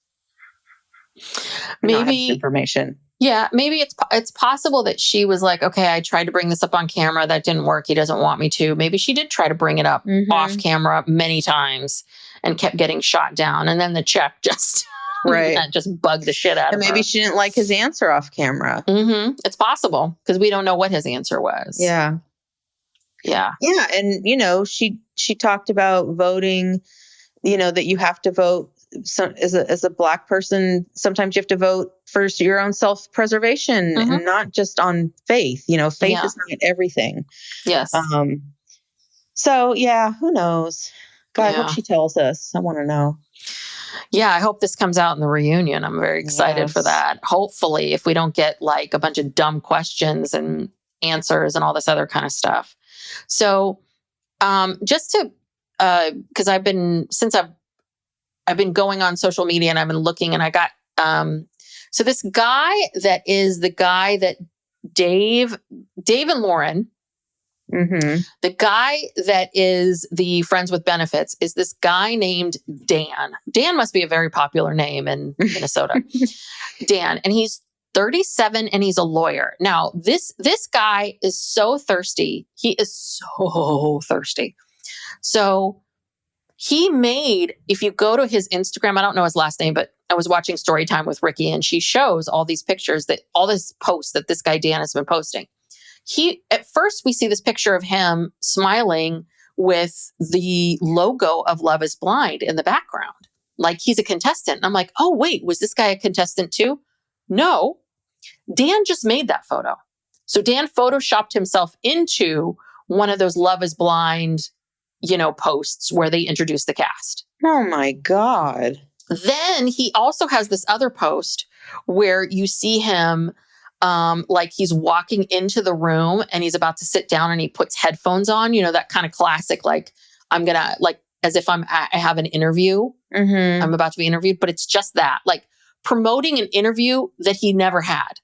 S1: Maybe
S2: information.
S1: Yeah, maybe it's possible that she was like, okay, I tried to bring this up on camera, that didn't work. He doesn't want me to. Maybe she did try to bring it up off camera many times and kept getting shot down, and then the check just
S2: Right.
S1: That just bugged the shit out
S2: of her. And maybe she didn't like his answer off camera.
S1: Mm-hmm. It's possible because we don't know what his answer was.
S2: Yeah.
S1: Yeah.
S2: Yeah. And, she talked about voting, that you have to vote. So as a Black person, sometimes you have to vote for your own self-preservation and not just on faith. Faith is not everything.
S1: Yes.
S2: So yeah, who knows? God, I hope she tells us. I want to know.
S1: Yeah, I hope this comes out in the reunion. I'm very excited for that. Hopefully, if we don't get like a bunch of dumb questions and answers and all this other kind of stuff. So, just to, because I've been going on social media and I've been looking, and I got, so this guy that is the guy that Dave and Lauren. Mm-hmm. The guy that is the friends with benefits is this guy named Dan. Dan must be a very popular name in Minnesota. Dan, and he's 37 and he's a lawyer. Now, this guy is so thirsty. He is so thirsty. So he made, if you go to his Instagram, I don't know his last name, but I was watching Storytime with Ricky and she shows all these pictures all this posts that this guy Dan has been posting. At first we see this picture of him smiling with the logo of Love is Blind in the background. Like he's a contestant. And I'm like, oh, wait, was this guy a contestant too? No, Dan just made that photo. So Dan photoshopped himself into one of those Love is Blind, posts where they introduce the cast.
S2: Oh my God.
S1: Then he also has this other post where you see him like he's walking into the room and he's about to sit down and he puts headphones on, that kind of classic, like I'm going to like, as if I have an interview, I'm about to be interviewed, but it's just that, like promoting an interview that he never had.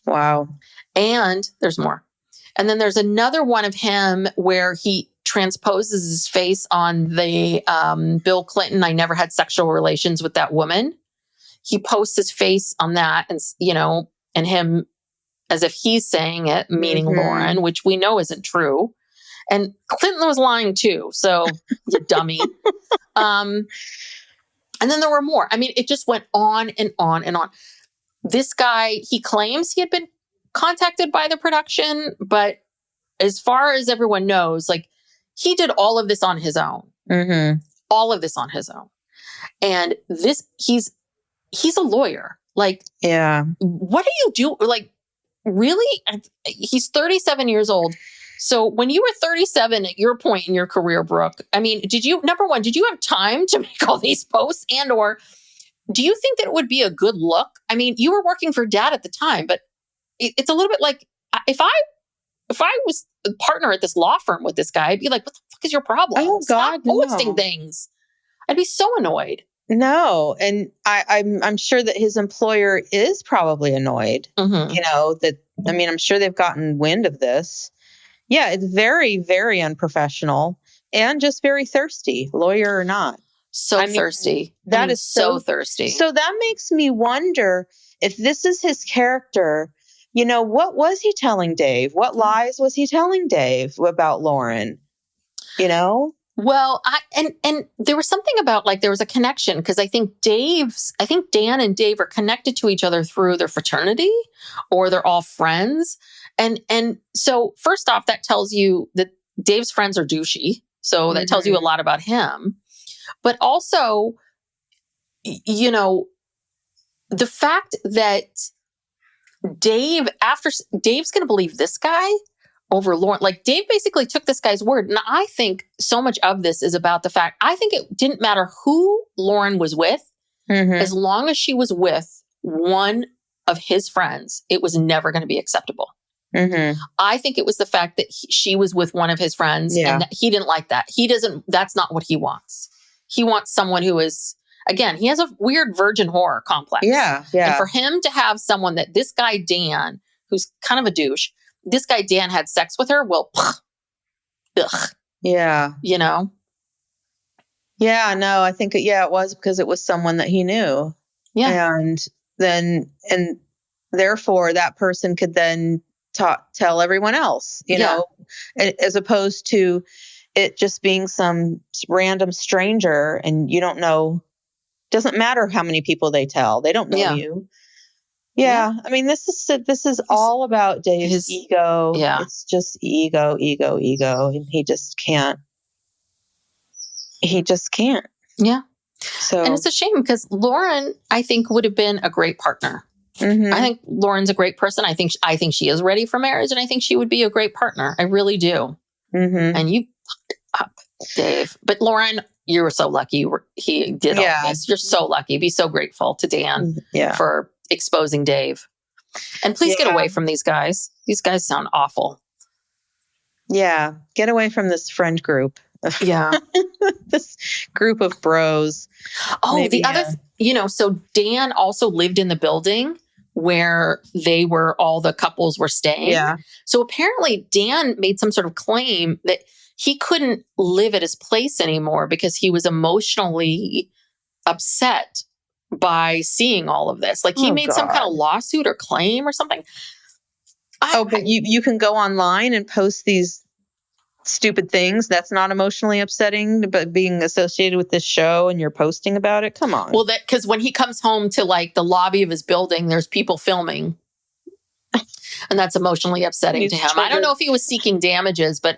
S2: Wow.
S1: And there's more. And then there's another one of him where he transposes his face on the Bill Clinton, I never had sexual relations with that woman. He posts his face on that and, and him as if he's saying it, meaning Lauren, which we know isn't true. And Clinton was lying too. So you dummy. And then there were more. I mean, it just went on and on and on. This guy, he claims he had been contacted by the production, but as far as everyone knows, like he did all of this on his own. All of this on his own. And he's a lawyer. Like,
S2: yeah. What
S1: do you do? Like, really? He's 37 years old. So when you were 37 at your point in your career, Brooke, I mean, number one, did you have time to make all these posts? And or do you think that it would be a good look? I mean, you were working for Dad at the time, but it's a little bit like if I was a partner at this law firm with this guy, I'd be like, what the fuck is your problem?
S2: Oh, God,
S1: stop posting things. I'd be so annoyed.
S2: No. And I'm sure that his employer is probably annoyed, I'm sure they've gotten wind of this. Yeah. It's very, very unprofessional and just very thirsty, lawyer or not.
S1: So thirsty. That is so thirsty.
S2: So that makes me wonder if this is his character, what was he telling Dave? What lies was he telling Dave about Lauren?
S1: Well, and there was something about like there was a connection because I think Dan and Dave are connected to each other through their fraternity or they're all friends. And so first off, that tells you that Dave's friends are douchey. So that tells you a lot about him. But also, the fact that Dave's going to believe this guy over Lauren. Like Dave basically took this guy's word. And I think so much of this is about the fact, I think it didn't matter who Lauren was with, as long as she was with one of his friends, it was never going to be acceptable. I think it was the fact that she was with one of his friends and that he didn't like that. That's not what he wants. He wants someone who is, again, he has a weird virgin whore complex.
S2: Yeah.
S1: And for him to have someone that this guy, Dan, who's kind of a douche, this guy, Dan, had sex with her. Well, ugh.
S2: Yeah.
S1: Yeah,
S2: no, I think, it was because it was someone that he knew.
S1: Yeah.
S2: And therefore that person could then tell everyone else, know, as opposed to it just being some random stranger and you don't know Doesn't matter how many people they tell. They don't know you. Yeah. I mean, this is all about Dave's ego.
S1: Yeah.
S2: It's just ego. And he just can't.
S1: Yeah.
S2: So,
S1: and it's a shame because Lauren, I think, would have been a great partner.
S2: Mm-hmm.
S1: I think Lauren's a great person. I think she is ready for marriage, and I think she would be a great partner. I really do.
S2: Mm-hmm.
S1: And you fucked up, Dave. But Lauren, you were so lucky. He did all this. You're so lucky. Be so grateful to Dan for exposing Dave. And please get away from these guys. These guys sound awful.
S2: Yeah. Get away from this friend group.
S1: Yeah.
S2: This group of bros.
S1: Oh, maybe, the other, so Dan also lived in the building where all the couples were staying.
S2: Yeah.
S1: So apparently Dan made some sort of claim that he couldn't live at his place anymore because he was emotionally upset by seeing all of this. Like he made some kind of lawsuit or claim or something.
S2: But you can go online and post these stupid things. That's not emotionally upsetting, but being associated with this show and you're posting about it. Come on.
S1: Well, because when he comes home to like the lobby of his building, there's people filming. And that's emotionally upsetting to him. Triggered. I don't know if he was seeking damages, but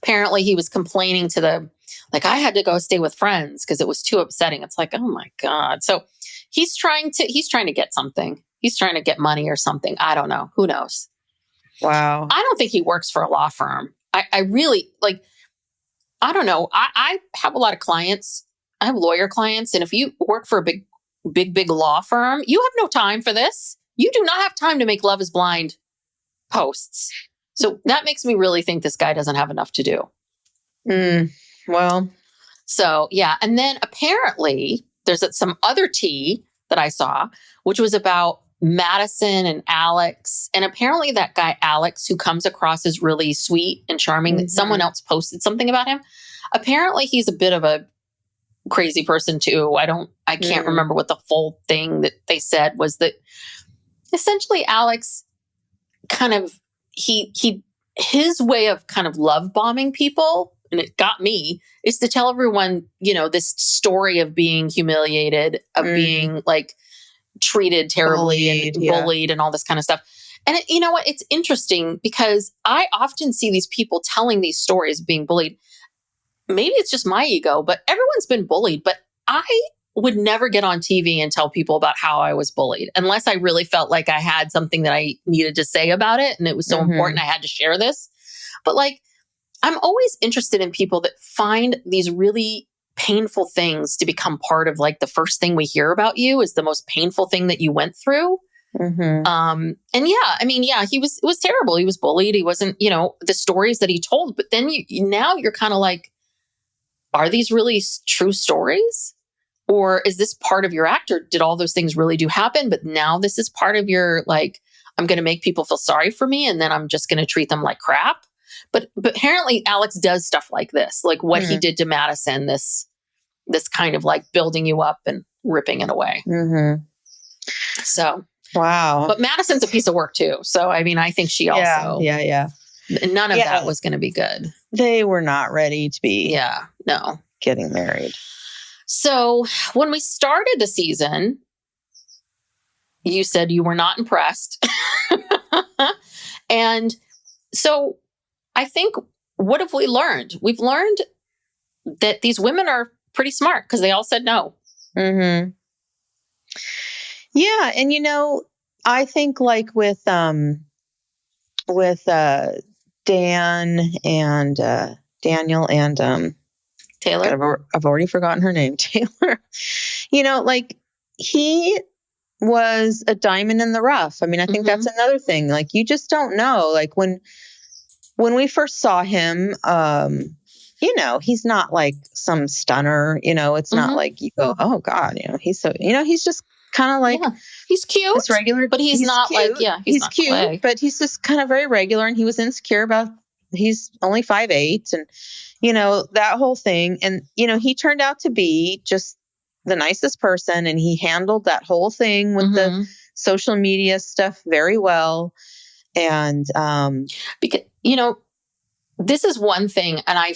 S1: apparently he was complaining to I had to go stay with friends because it was too upsetting. It's like, oh my God. So he's trying to get something. He's trying to get money or something. I don't know. Who knows?
S2: Wow.
S1: I don't think he works for a law firm. I really I don't know. I have a lot of clients. I have lawyer clients. And if you work for a big law firm, you have no time for this. You do not have time to make Love is Blind posts. So that makes me really think this guy doesn't have enough to do.
S2: Well.
S1: So, yeah. And then apparently there's some other tea that I saw, which was about Madison and Alex. And apparently that guy, Alex, who comes across as really sweet and charming, that someone else posted something about him. Apparently he's a bit of a crazy person too. I can't remember what the full thing that they said was, that essentially Alex kind of, his way of kind of love bombing people, and it got me, is to tell everyone, this story of being humiliated, of being treated terribly and bullied and all this kind of stuff. And you know what? It's interesting because I often see these people telling these stories of being bullied. Maybe it's just my ego, but everyone's been bullied. But I would never get on TV and tell people about how I was bullied unless I really felt like I had something that I needed to say about it. And it was so important I had to share this. But I'm always interested in people that find these really painful things to become part of the first thing we hear about you is the most painful thing that you went through. And it was terrible. He was bullied. He wasn't, the stories that he told, but then now you're kind of are these really true stories? Or is this part of your act? Or did all those things really do happen? But now this is part of your, I'm going to make people feel sorry for me. And then I'm just going to treat them like crap. But apparently Alex does stuff like this, what he did to Madison, this kind of building you up and ripping it away. So,
S2: wow.
S1: But Madison's a piece of work too. So, I think she also, none of that was going to be good.
S2: They were not ready to be getting married.
S1: So when we started the season, you said you were not impressed. And so I think, what have we learned? We've learned that these women are pretty smart because they all said no.
S2: Yeah. And, I think with Dan and Daniel and
S1: Taylor.
S2: I've already forgotten her name. Taylor. He was a diamond in the rough. I think that's another thing. You just don't know. When we first saw him, he's not some stunner. It's not you go, oh God, he's so. He's just kind of
S1: he's cute.
S2: This regular,
S1: but he's not cute. He's
S2: cute,
S1: Clay.
S2: But he's just kind of very regular, and he was insecure about. He's only 5'8", and that whole thing. And he turned out to be just the nicest person, and he handled that whole thing with the social media stuff very well. And
S1: because this is one thing, and I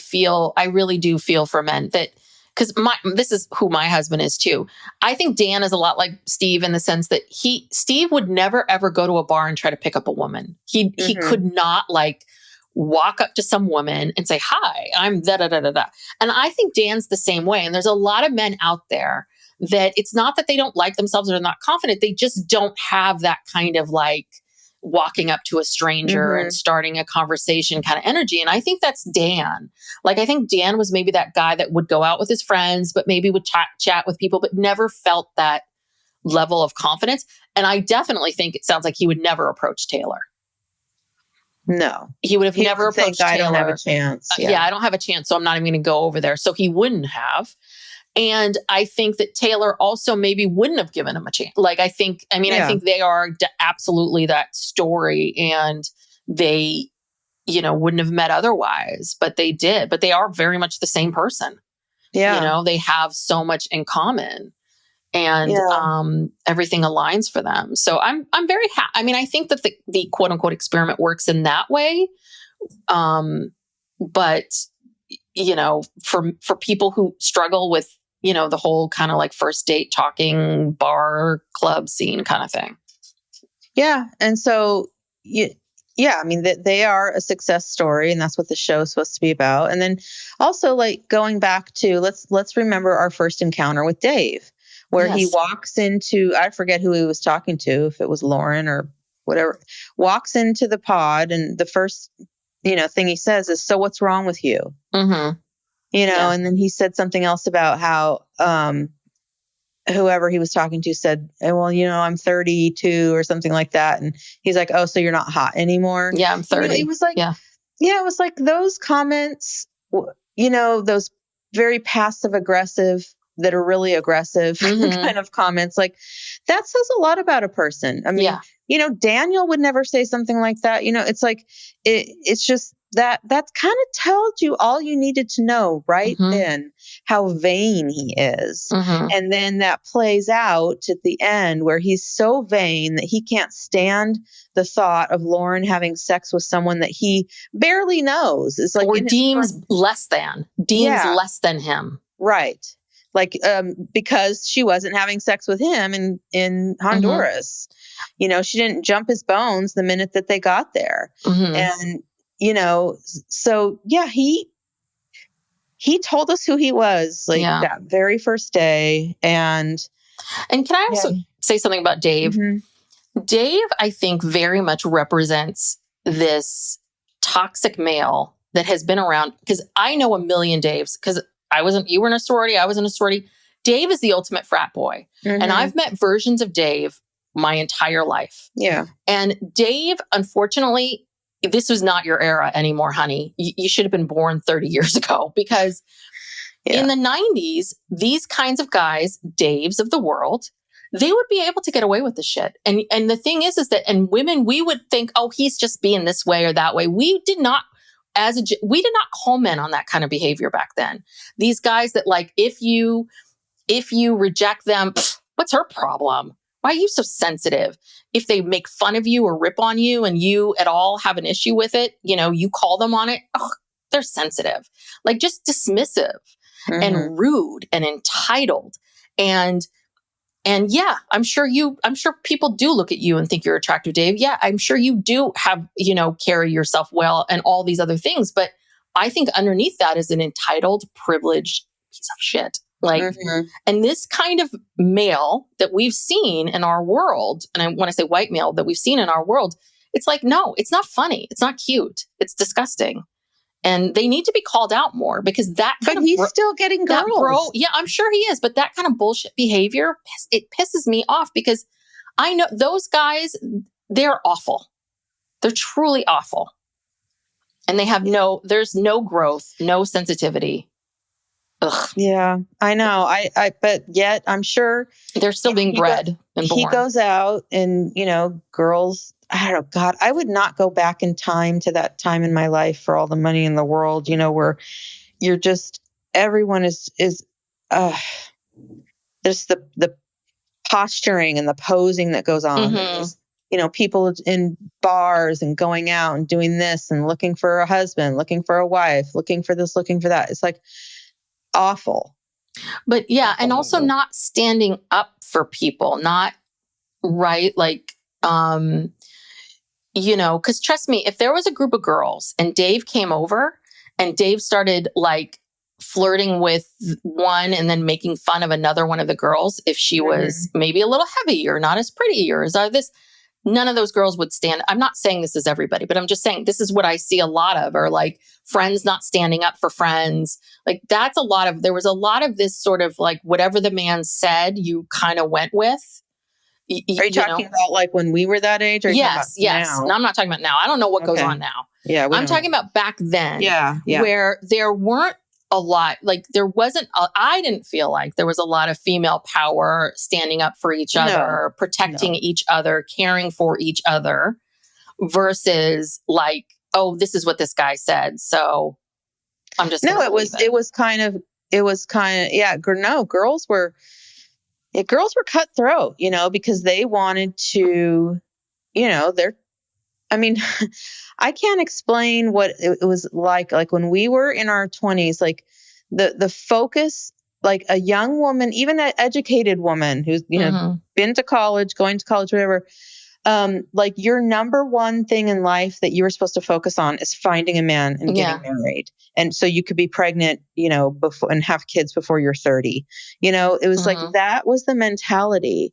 S1: really do feel for men that because this is who my husband is too. I think Dan is a lot like Steve in the sense that Steve would never ever go to a bar and try to pick up a woman. He could not like walk up to some woman and say, "Hi, I'm da da da da da." And I think Dan's the same way. And there's a lot of men out there that it's not that they don't like themselves or they're not confident. They just don't have that kind of like walking up to a stranger and starting a conversation kind of energy. And I think that's Dan. Like, I think Dan was maybe that guy that would go out with his friends, but maybe would chat with people, but never felt that level of confidence. And I definitely think it sounds like he would never approach Taylor.
S2: No,
S1: he would have never approached Taylor.
S2: I don't have a chance.
S1: Yeah, I don't have a chance. So I'm not even going to go over there. So he wouldn't have. And I think that Taylor also maybe wouldn't have given him a chance. Like, I think they are absolutely that story, and they, wouldn't have met otherwise, but they did. But they are very much the same person.
S2: Yeah.
S1: They have so much in common, and everything aligns for them. So I'm very happy. I mean, I think that the quote unquote experiment works in that way. But for people who struggle with, the whole kind of like first date talking bar club scene kind of thing.
S2: Yeah. And so, I mean, they are a success story, and that's what the show is supposed to be about. And then also, like, going back to, let's remember our first encounter with Dave, where he walks into, I forget who he was talking to, if it was Lauren or whatever, walks into the pod, and the first thing he says is, "So what's wrong with you?"
S1: Mm-hmm.
S2: And then he said something else about how whoever he was talking to said, "Well, I'm 32 or something like that." And he's like, "Oh, so you're not hot anymore?"
S1: Yeah, I'm 30.
S2: It was like, it was like those comments, those very passive aggressive that are really aggressive kind of comments. Like, that says a lot about a person. I mean, Daniel would never say something like that. It's like, it's just that kind of told you all you needed to know right then, how vain he is. And then that plays out at the end where he's so vain that he can't stand the thought of Lauren having sex with someone that he barely knows. It's like,
S1: or deems less than him.
S2: Right. Like, because she wasn't having sex with him in Honduras. She didn't jump his bones the minute that they got there. And, so he told us who he was, like, that very first day. And
S1: can I also say something about Dave? Dave, I think, very much represents this toxic male that has been around, because I know a million Daves, because you were in a sorority, I was in a sorority. Dave is the ultimate frat boy. And I've met versions of Dave my entire life.
S2: Yeah.
S1: And Dave, unfortunately, this was not your era anymore, honey. You should have been born 30 years ago, because in the 90s, these kinds of guys, Daves of the world, they would be able to get away with the shit. And the thing is that, and women, we would think, oh, he's just being this way or that way. We did not call men on that kind of behavior back then. These guys that, like, if you reject them, what's her problem? Why are you so sensitive? If they make fun of you or rip on you and you at all have an issue with it, you call them on it. Oh, they're sensitive, like just dismissive and rude and entitled. And I'm sure people do look at you and think you're attractive, Dave. Yeah, I'm sure you do have, carry yourself well and all these other things. But I think underneath that is an entitled, privileged piece of shit. Like, and this kind of male that we've seen in our world, and when I say white male that we've seen in our world, it's like, no, it's not funny. It's not cute. It's disgusting. And they need to be called out more, because
S2: but he's still getting girls.
S1: Yeah, I'm sure he is. But that kind of bullshit behavior, it pisses me off, because I know those guys, they're awful. They're truly awful. And they have there's no growth, no sensitivity. Ugh.
S2: Yeah, I know. But yet I'm sure
S1: they're still being bred and born.
S2: He goes out and, girls, I don't know, God, I would not go back in time to that time in my life for all the money in the world, where you're just, everyone is there's the posturing and the posing that goes on. People in bars and going out and doing this and looking for a husband, looking for a wife, looking for this, looking for that. It's like awful.
S1: But yeah, and also not standing up for people, not right. Like, because trust me, if there was a group of girls and Dave came over and Dave started like flirting with one and then making fun of another one of the girls, if she was maybe a little heavy or not as pretty or this, none of those girls would stand. I'm not saying this is everybody, but I'm just saying this is what I see a lot of, or like friends not standing up for friends. Like there was a lot of this sort of like whatever the man said, you kind of went with.
S2: Are you talking about like when we were that age? Or
S1: yes.
S2: Now?
S1: No, I'm not talking about now. I don't know what goes on now.
S2: Yeah.
S1: I'm talking about back then.
S2: Yeah.
S1: Where there weren't a lot, like there wasn't, I didn't feel like there was a lot of female power standing up for each other, protecting each other, caring for each other versus like, oh, this is what this guy said. So I'm just,
S2: it was kind of, girls were cutthroat, because they wanted to, I can't explain what it was like when we were in our 20s, like the focus, like a young woman, even an educated woman who's, been to college, going to college, whatever, like your number one thing in life that you were supposed to focus on is finding a man and getting married. And so you could be pregnant, before and have kids before you're 30. It was like, that was the mentality.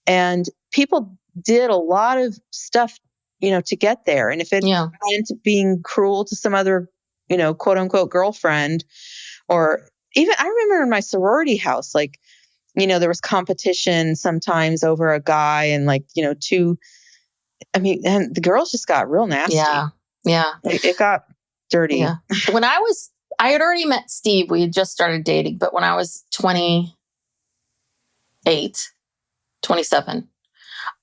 S2: And people did a lot of stuff, to get there. And if it meant being cruel to some other, quote unquote girlfriend, or even, I remember in my sorority house, like, there was competition sometimes over a guy and like, and the girls just got real nasty.
S1: Yeah.
S2: It got dirty.
S1: Yeah. When I had already met Steve, we had just started dating, but when I was 27,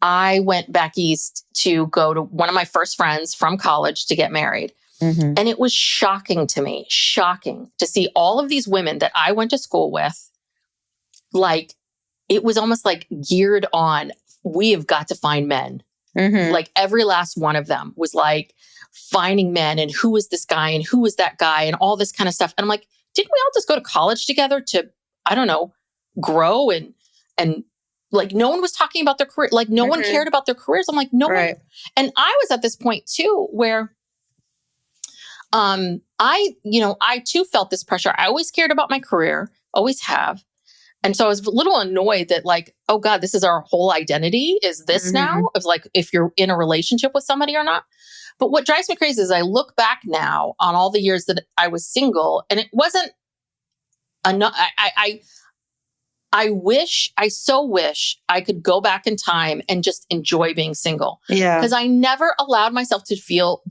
S1: I went back east to go to one of my first friends from college to get married. And it was shocking to me, to see all of these women that I went to school with. Like, it was almost like geared on, we have got to find men. Like every last one of them was like finding men and who was this guy and who was that guy and all this kind of stuff. And I'm like, didn't we all just go to college together to, I don't know, grow and like no one was talking about their career. Like no one cared about their careers. I'm like, no one. And I was at this point too, where I too felt this pressure. I always cared about my career, always have. And so I was a little annoyed that like, oh God, this is our whole identity is this now of like, if you're in a relationship with somebody or not. But what drives me crazy is I look back now on all the years that I was single and it wasn't enough. I so wish I could go back in time and just enjoy being single.
S2: Yeah.
S1: Because I never allowed myself to feel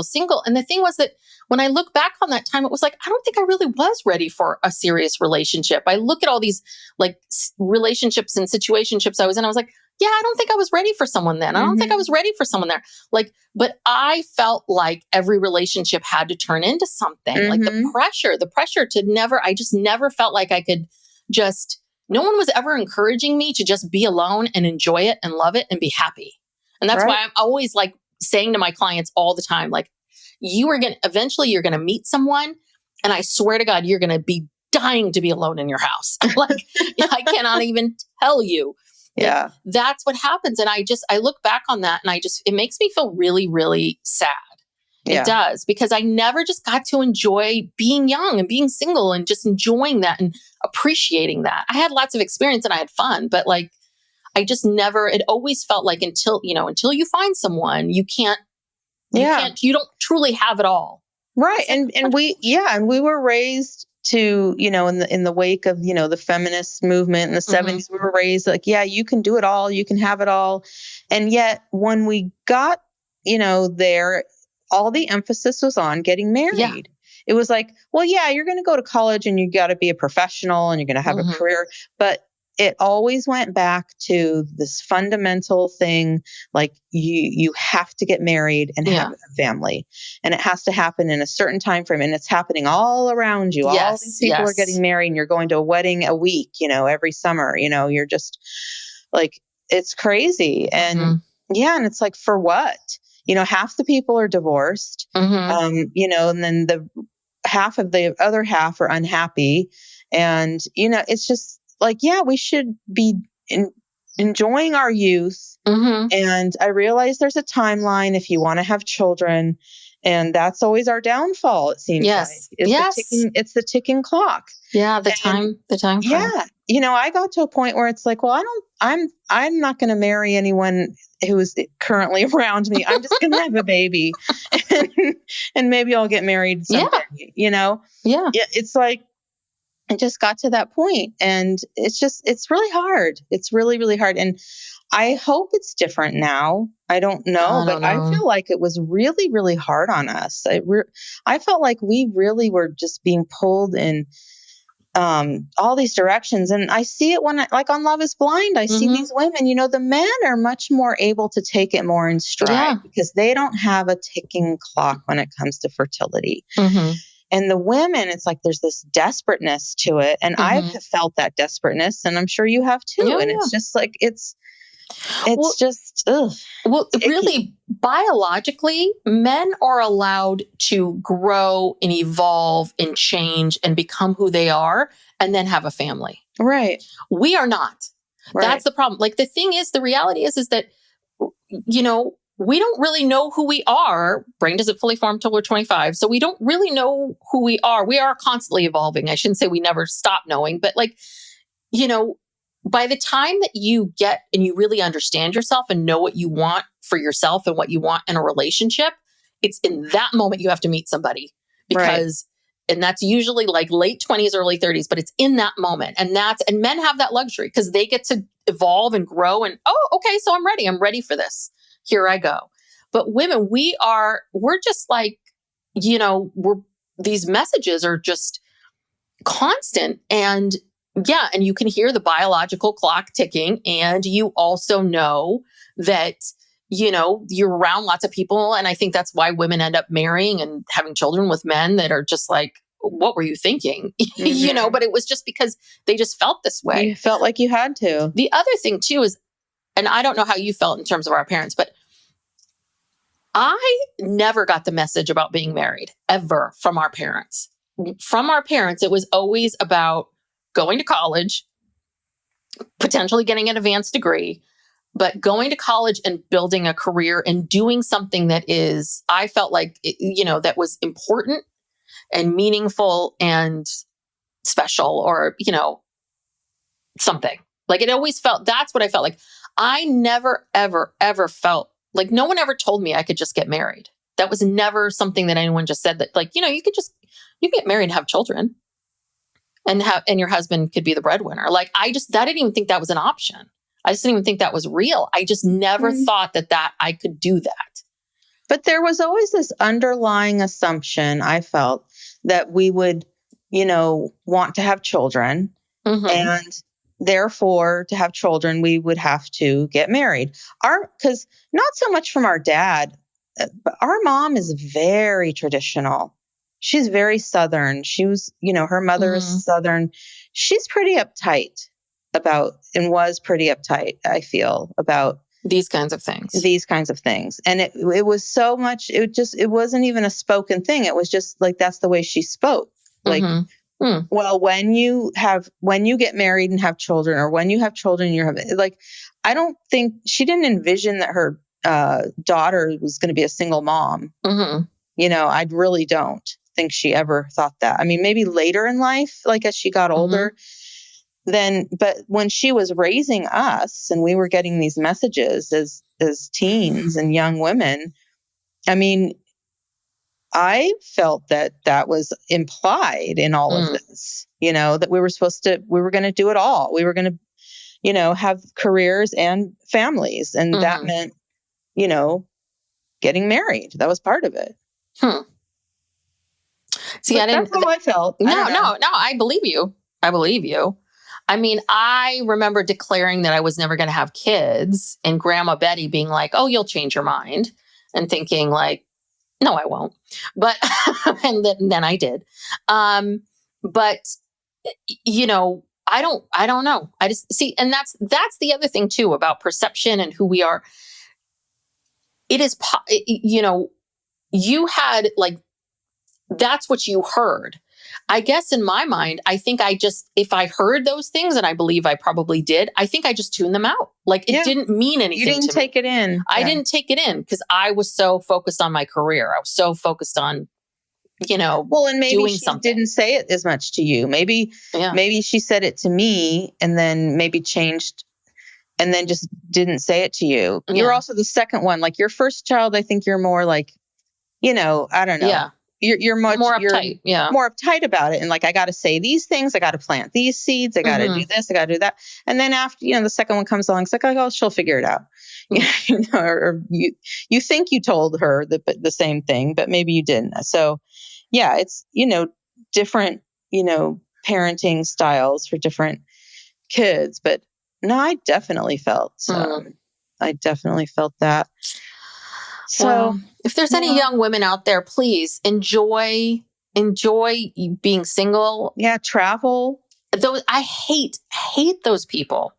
S1: single. And the thing was that when I look back on that time, it was like, I don't think I really was ready for a serious relationship. I look at all these like relationships and situationships I was in. I was like, yeah, I don't think I was ready for someone then. I don't think I was ready for someone there. Like, but I felt like every relationship had to turn into something. Like the pressure to never, I just never felt like I could no one was ever encouraging me to just be alone and enjoy it and love it and be happy. And that's why I'm always like saying to my clients all the time, like, eventually you're going to meet someone. And I swear to God, you're going to be dying to be alone in your house. Like, I cannot even tell you.
S2: Yeah.
S1: That's what happens. And I look back on that and it makes me feel really, really sad. It does, because I never just got to enjoy being young and being single and just enjoying that and appreciating that. I had lots of experience and I had fun, but like, it always felt like until you find someone, you don't truly have it all.
S2: Right. And we were raised to, in the wake of, the feminist movement in the 70s, we were raised like, yeah, you can do it all. You can have it all. And yet when we got, there, all the emphasis was on getting married. Yeah. It was like, well, yeah, you're going to go to college and you got to be a professional and you're going to have a career. But it always went back to this fundamental thing. Like you have to get married and have a family, and it has to happen in a certain time frame. And it's happening all around you. All these people are getting married and you're going to a wedding a week, every summer, you're just like, it's crazy. And and it's like, for what? Half the people are divorced, and then the other half are unhappy. And, it's just like, yeah, we should be enjoying our youth.
S1: Mm-hmm.
S2: And I realize there's a timeline if you want to have children. And that's always our downfall, it seems like. It's the ticking clock.
S1: Yeah, the time frame.
S2: Yeah. I got to a point where it's like, well, I'm not going to marry anyone who is currently around me. I'm just going to have a baby and maybe I'll get married someday,
S1: Yeah.
S2: It's like, it just got to that point, and it's really hard. It's really, really hard. And I hope it's different now. I don't know, but I feel like it was really, really hard on us. I felt like we really were just being pulled in all these directions. And I see it like on Love is Blind, I see these women, the men are much more able to take it more in stride because they don't have a ticking clock when it comes to fertility.
S1: Mm-hmm.
S2: And the women, it's like there's this desperateness to it. And I've felt that desperateness, and I'm sure you have too.
S1: Yeah,
S2: and it's just like, it's just, ugh.
S1: Well, really, biologically, men are allowed to grow and evolve and change and become who they are and then have a family.
S2: Right.
S1: We are not. Right. That's the problem. Like, the thing is, the reality is that, we don't really know who we are. Brain doesn't fully form until we're 25. So we don't really know who we are. We are constantly evolving. I shouldn't say we never stop knowing, but by the time that you get and you really understand yourself and know what you want for yourself and what you want in a relationship, it's in that moment you have to meet somebody and that's usually like late 20s, early 30s, but it's in that moment. And men have that luxury because they get to evolve and grow and, okay, so I'm ready. I'm ready for this. Here I go. But women, we're just like, these messages are just constant. And and you can hear the biological clock ticking. And you also know that, you're around lots of people. And I think that's why women end up marrying and having children with men that are just like, what were you thinking?
S2: Mm-hmm.
S1: But it was just because they just felt this way.
S2: You felt like you had to.
S1: The other thing too is, and I don't know how you felt in terms of our parents, but I never got the message about being married ever from our parents. From our parents, it was always about going to college, potentially getting an advanced degree, but going to college and building a career and doing something that I felt like, that was important and meaningful and special, or, something. Like, it always felt, that's what I felt like. I never, ever, ever felt like, no one ever told me I could just get married. That was never something that anyone just said, that like, you can get married and have children and your husband could be the breadwinner. Like, I didn't even think that was an option. I just didn't even think that was real. I just never thought that I could do that.
S2: But there was always this underlying assumption, I felt, that we would, want to have children.
S1: Mm-hmm.
S2: And therefore, to have children, we would have to get married. Because not so much from our dad, but our mom is very traditional. She's very Southern. She was, her mother is Southern. She's pretty uptight was pretty uptight, I feel, about
S1: these kinds of things.
S2: And it was so much, it wasn't even a spoken thing. It was just like, that's the way she spoke. Like, well, when you get married and have children, or when you have children, I don't think she didn't envision that her daughter was going to be a single mom.
S1: Mm-hmm.
S2: I really don't think she ever thought that. I mean, maybe later in life, like as she got older, but when she was raising us and we were getting these messages as teens and young women, I mean, I felt that was implied in all of this, that we were going to do it all. We were going to, have careers and families. And that meant, getting married. That was part of it.
S1: See,
S2: that's how I felt.
S1: No, I believe you. I mean, I remember declaring that I was never going to have kids, and Grandma Betty being like, "Oh, you'll change your mind," and thinking like, "No, I won't." But and then I did. But I don't know. I just see, and that's the other thing too about perception and who we are. It is, you had like, that's what you heard. I guess in my mind, I think if I heard those things, and I believe I probably did, I think I just tuned them out. Like it didn't mean anything to me.
S2: You didn't take it in.
S1: I didn't take it in because I was so focused on my career. I was so focused on,
S2: and maybe
S1: doing
S2: she
S1: something.
S2: Didn't say it as much to you. Maybe she said it to me and then maybe changed and then just didn't say it to you. Yeah. You're also the second one. Like your first child, I think you're more like, I don't know.
S1: Yeah.
S2: You're much
S1: more uptight.
S2: More uptight about it. And like, I got to say these things. I got to plant these seeds. I got to do this. I got to do that. And then after, the second one comes along, it's like, oh, she'll figure it out. Or you think you told her the same thing, but maybe you didn't. So yeah, it's, different, parenting styles for different kids. But no, I definitely felt that. So
S1: if there's any young women out there, please enjoy being single.
S2: Yeah. Travel.
S1: I hate those people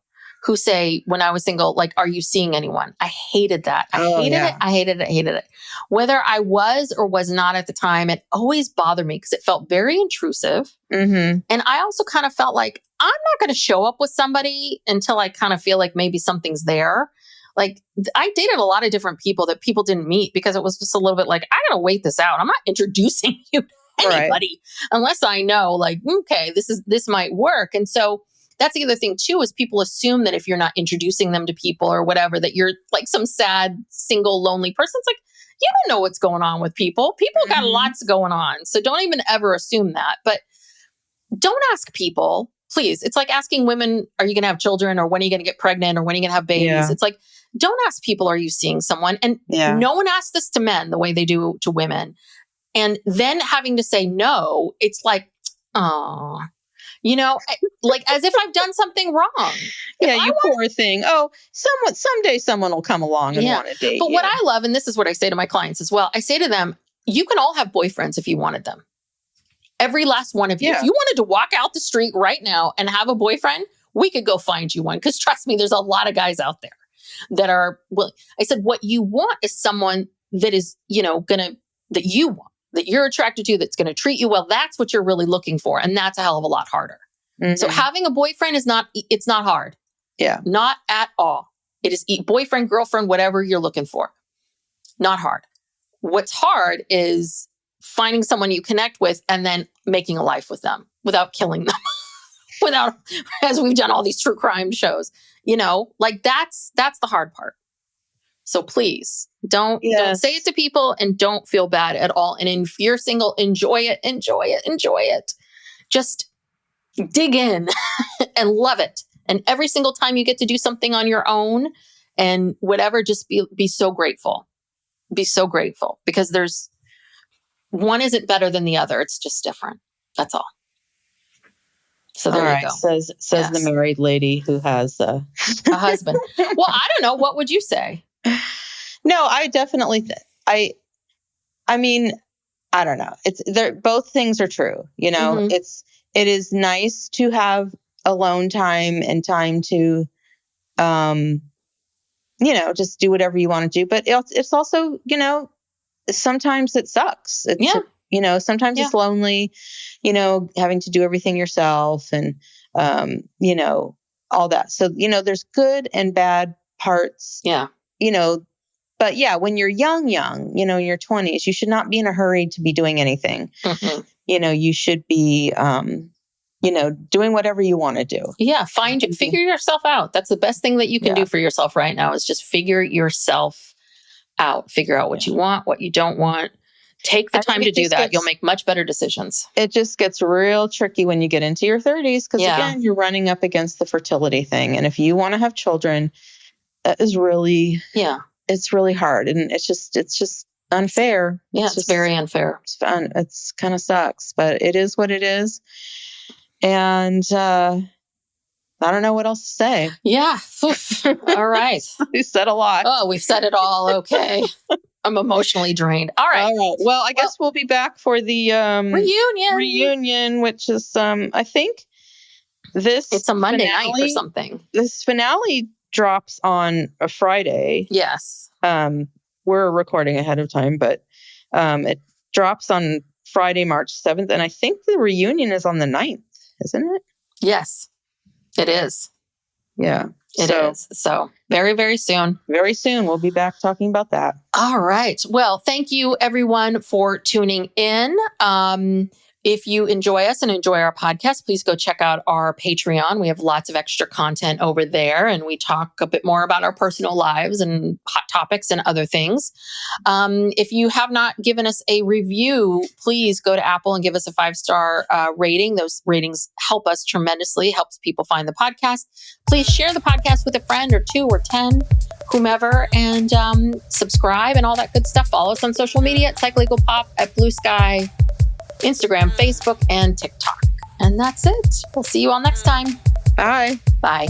S1: who say, when I was single, like, are you seeing anyone? I hated that. I hated it. Whether I was or was not at the time, it always bothered me because it felt very intrusive.
S2: Mm-hmm.
S1: And I also kind of felt like I'm not going to show up with somebody until I kind of feel like maybe something's there. Like I dated a lot of different people that people didn't meet because it was just a little bit like, I got to wait this out. I'm not introducing you to anybody unless I know, like, okay, this might work. And so that's the other thing too, is people assume that if you're not introducing them to people or whatever, that you're like some sad, single, lonely person. It's like, you don't know what's going on with people. People got lots going on. So don't even ever assume that. But don't ask people, please. It's like asking women, are you going to have children, or when are you going to get pregnant, or when are you going to have babies? Yeah. It's like, don't ask people, are you seeing someone? And no one asks this to men the way they do to women. And then having to say no, it's like, oh, like as if I've done something wrong.
S2: Poor thing. Oh, someday someone will come along and want to date you.
S1: But what I love, and this is what I say to my clients as well, I say to them, you can all have boyfriends if you wanted them. Every last one of you. If you wanted to walk out the street right now and have a boyfriend, we could go find you one. Because trust me, there's a lot of guys out there that are willing. I said, what you want is someone that is, that you want, that you're attracted to, that's going to treat you well. That's what you're really looking for. And that's a hell of a lot harder. Mm-hmm. So having a boyfriend it's not hard.
S2: Yeah.
S1: Not at all. It is boyfriend, girlfriend, whatever you're looking for. Not hard. What's hard is finding someone you connect with and then making a life with them without killing them. As we've done all these true crime shows, like that's the hard part. So please don't say it to people and don't feel bad at all. And if you're single, enjoy it. Just dig in and love it. And every single time you get to do something on your own and whatever, just be so grateful. Be so grateful because there's one isn't better than the other. It's just different. That's all. So there you go.
S2: Says the married lady who has a
S1: husband. Well, I don't know. What would you say?
S2: No, I definitely, I mean, I don't know. Both things are true. Mm-hmm. It is nice to have alone time and time to, just do whatever you want to do. But it's also, sometimes it sucks. Sometimes it's lonely, having to do everything yourself and, all that. So, there's good and bad parts.
S1: Yeah.
S2: But yeah, when you're young, in your 20s, you should not be in a hurry to be doing anything. Mm-hmm. You should be, doing whatever you want to do.
S1: Yeah. Figure yourself out. That's the best thing that you can do for yourself right now is just figure yourself out. Figure out what you want, what you don't want. Take the time to do that. You'll make much better decisions.
S2: It just gets real tricky when you get into your 30s because, again, you're running up against the fertility thing. And if you want to have children, that is really...
S1: Yeah.
S2: It's really hard and it's just unfair.
S1: Yeah, it's very unfair.
S2: It's fun. It's kind of sucks, but it is what it is. And I don't know what else to say.
S1: Yeah. All right.
S2: We said a lot.
S1: Oh, we've said it all. Okay. I'm emotionally drained. All right.
S2: Well, I guess we'll be back for the reunion, which is I think
S1: it's a Monday night or something.
S2: This finale drops on a Friday.
S1: Yes.
S2: We're recording ahead of time, but it drops on Friday, March 7th. And I think the reunion is on the 9th, isn't it?
S1: Yes, it is.
S2: Yeah.
S1: It is. So very, very soon.
S2: Very soon. We'll be back talking about that.
S1: All right. Well, thank you everyone for tuning in. If you enjoy us and enjoy our podcast, please go check out our Patreon. We have lots of extra content over there, and we talk a bit more about our personal lives and hot topics and other things. If you have not given us a review, please go to Apple and give us a 5-star rating. Those ratings help us tremendously, helps people find the podcast. Please share the podcast with a friend or 2 or 10, whomever, and subscribe and all that good stuff. Follow us on social media at PsychLegalPop, at Blue Sky, Instagram, Facebook, and TikTok. And that's it. We'll see you all next time.
S2: Bye.
S1: Bye.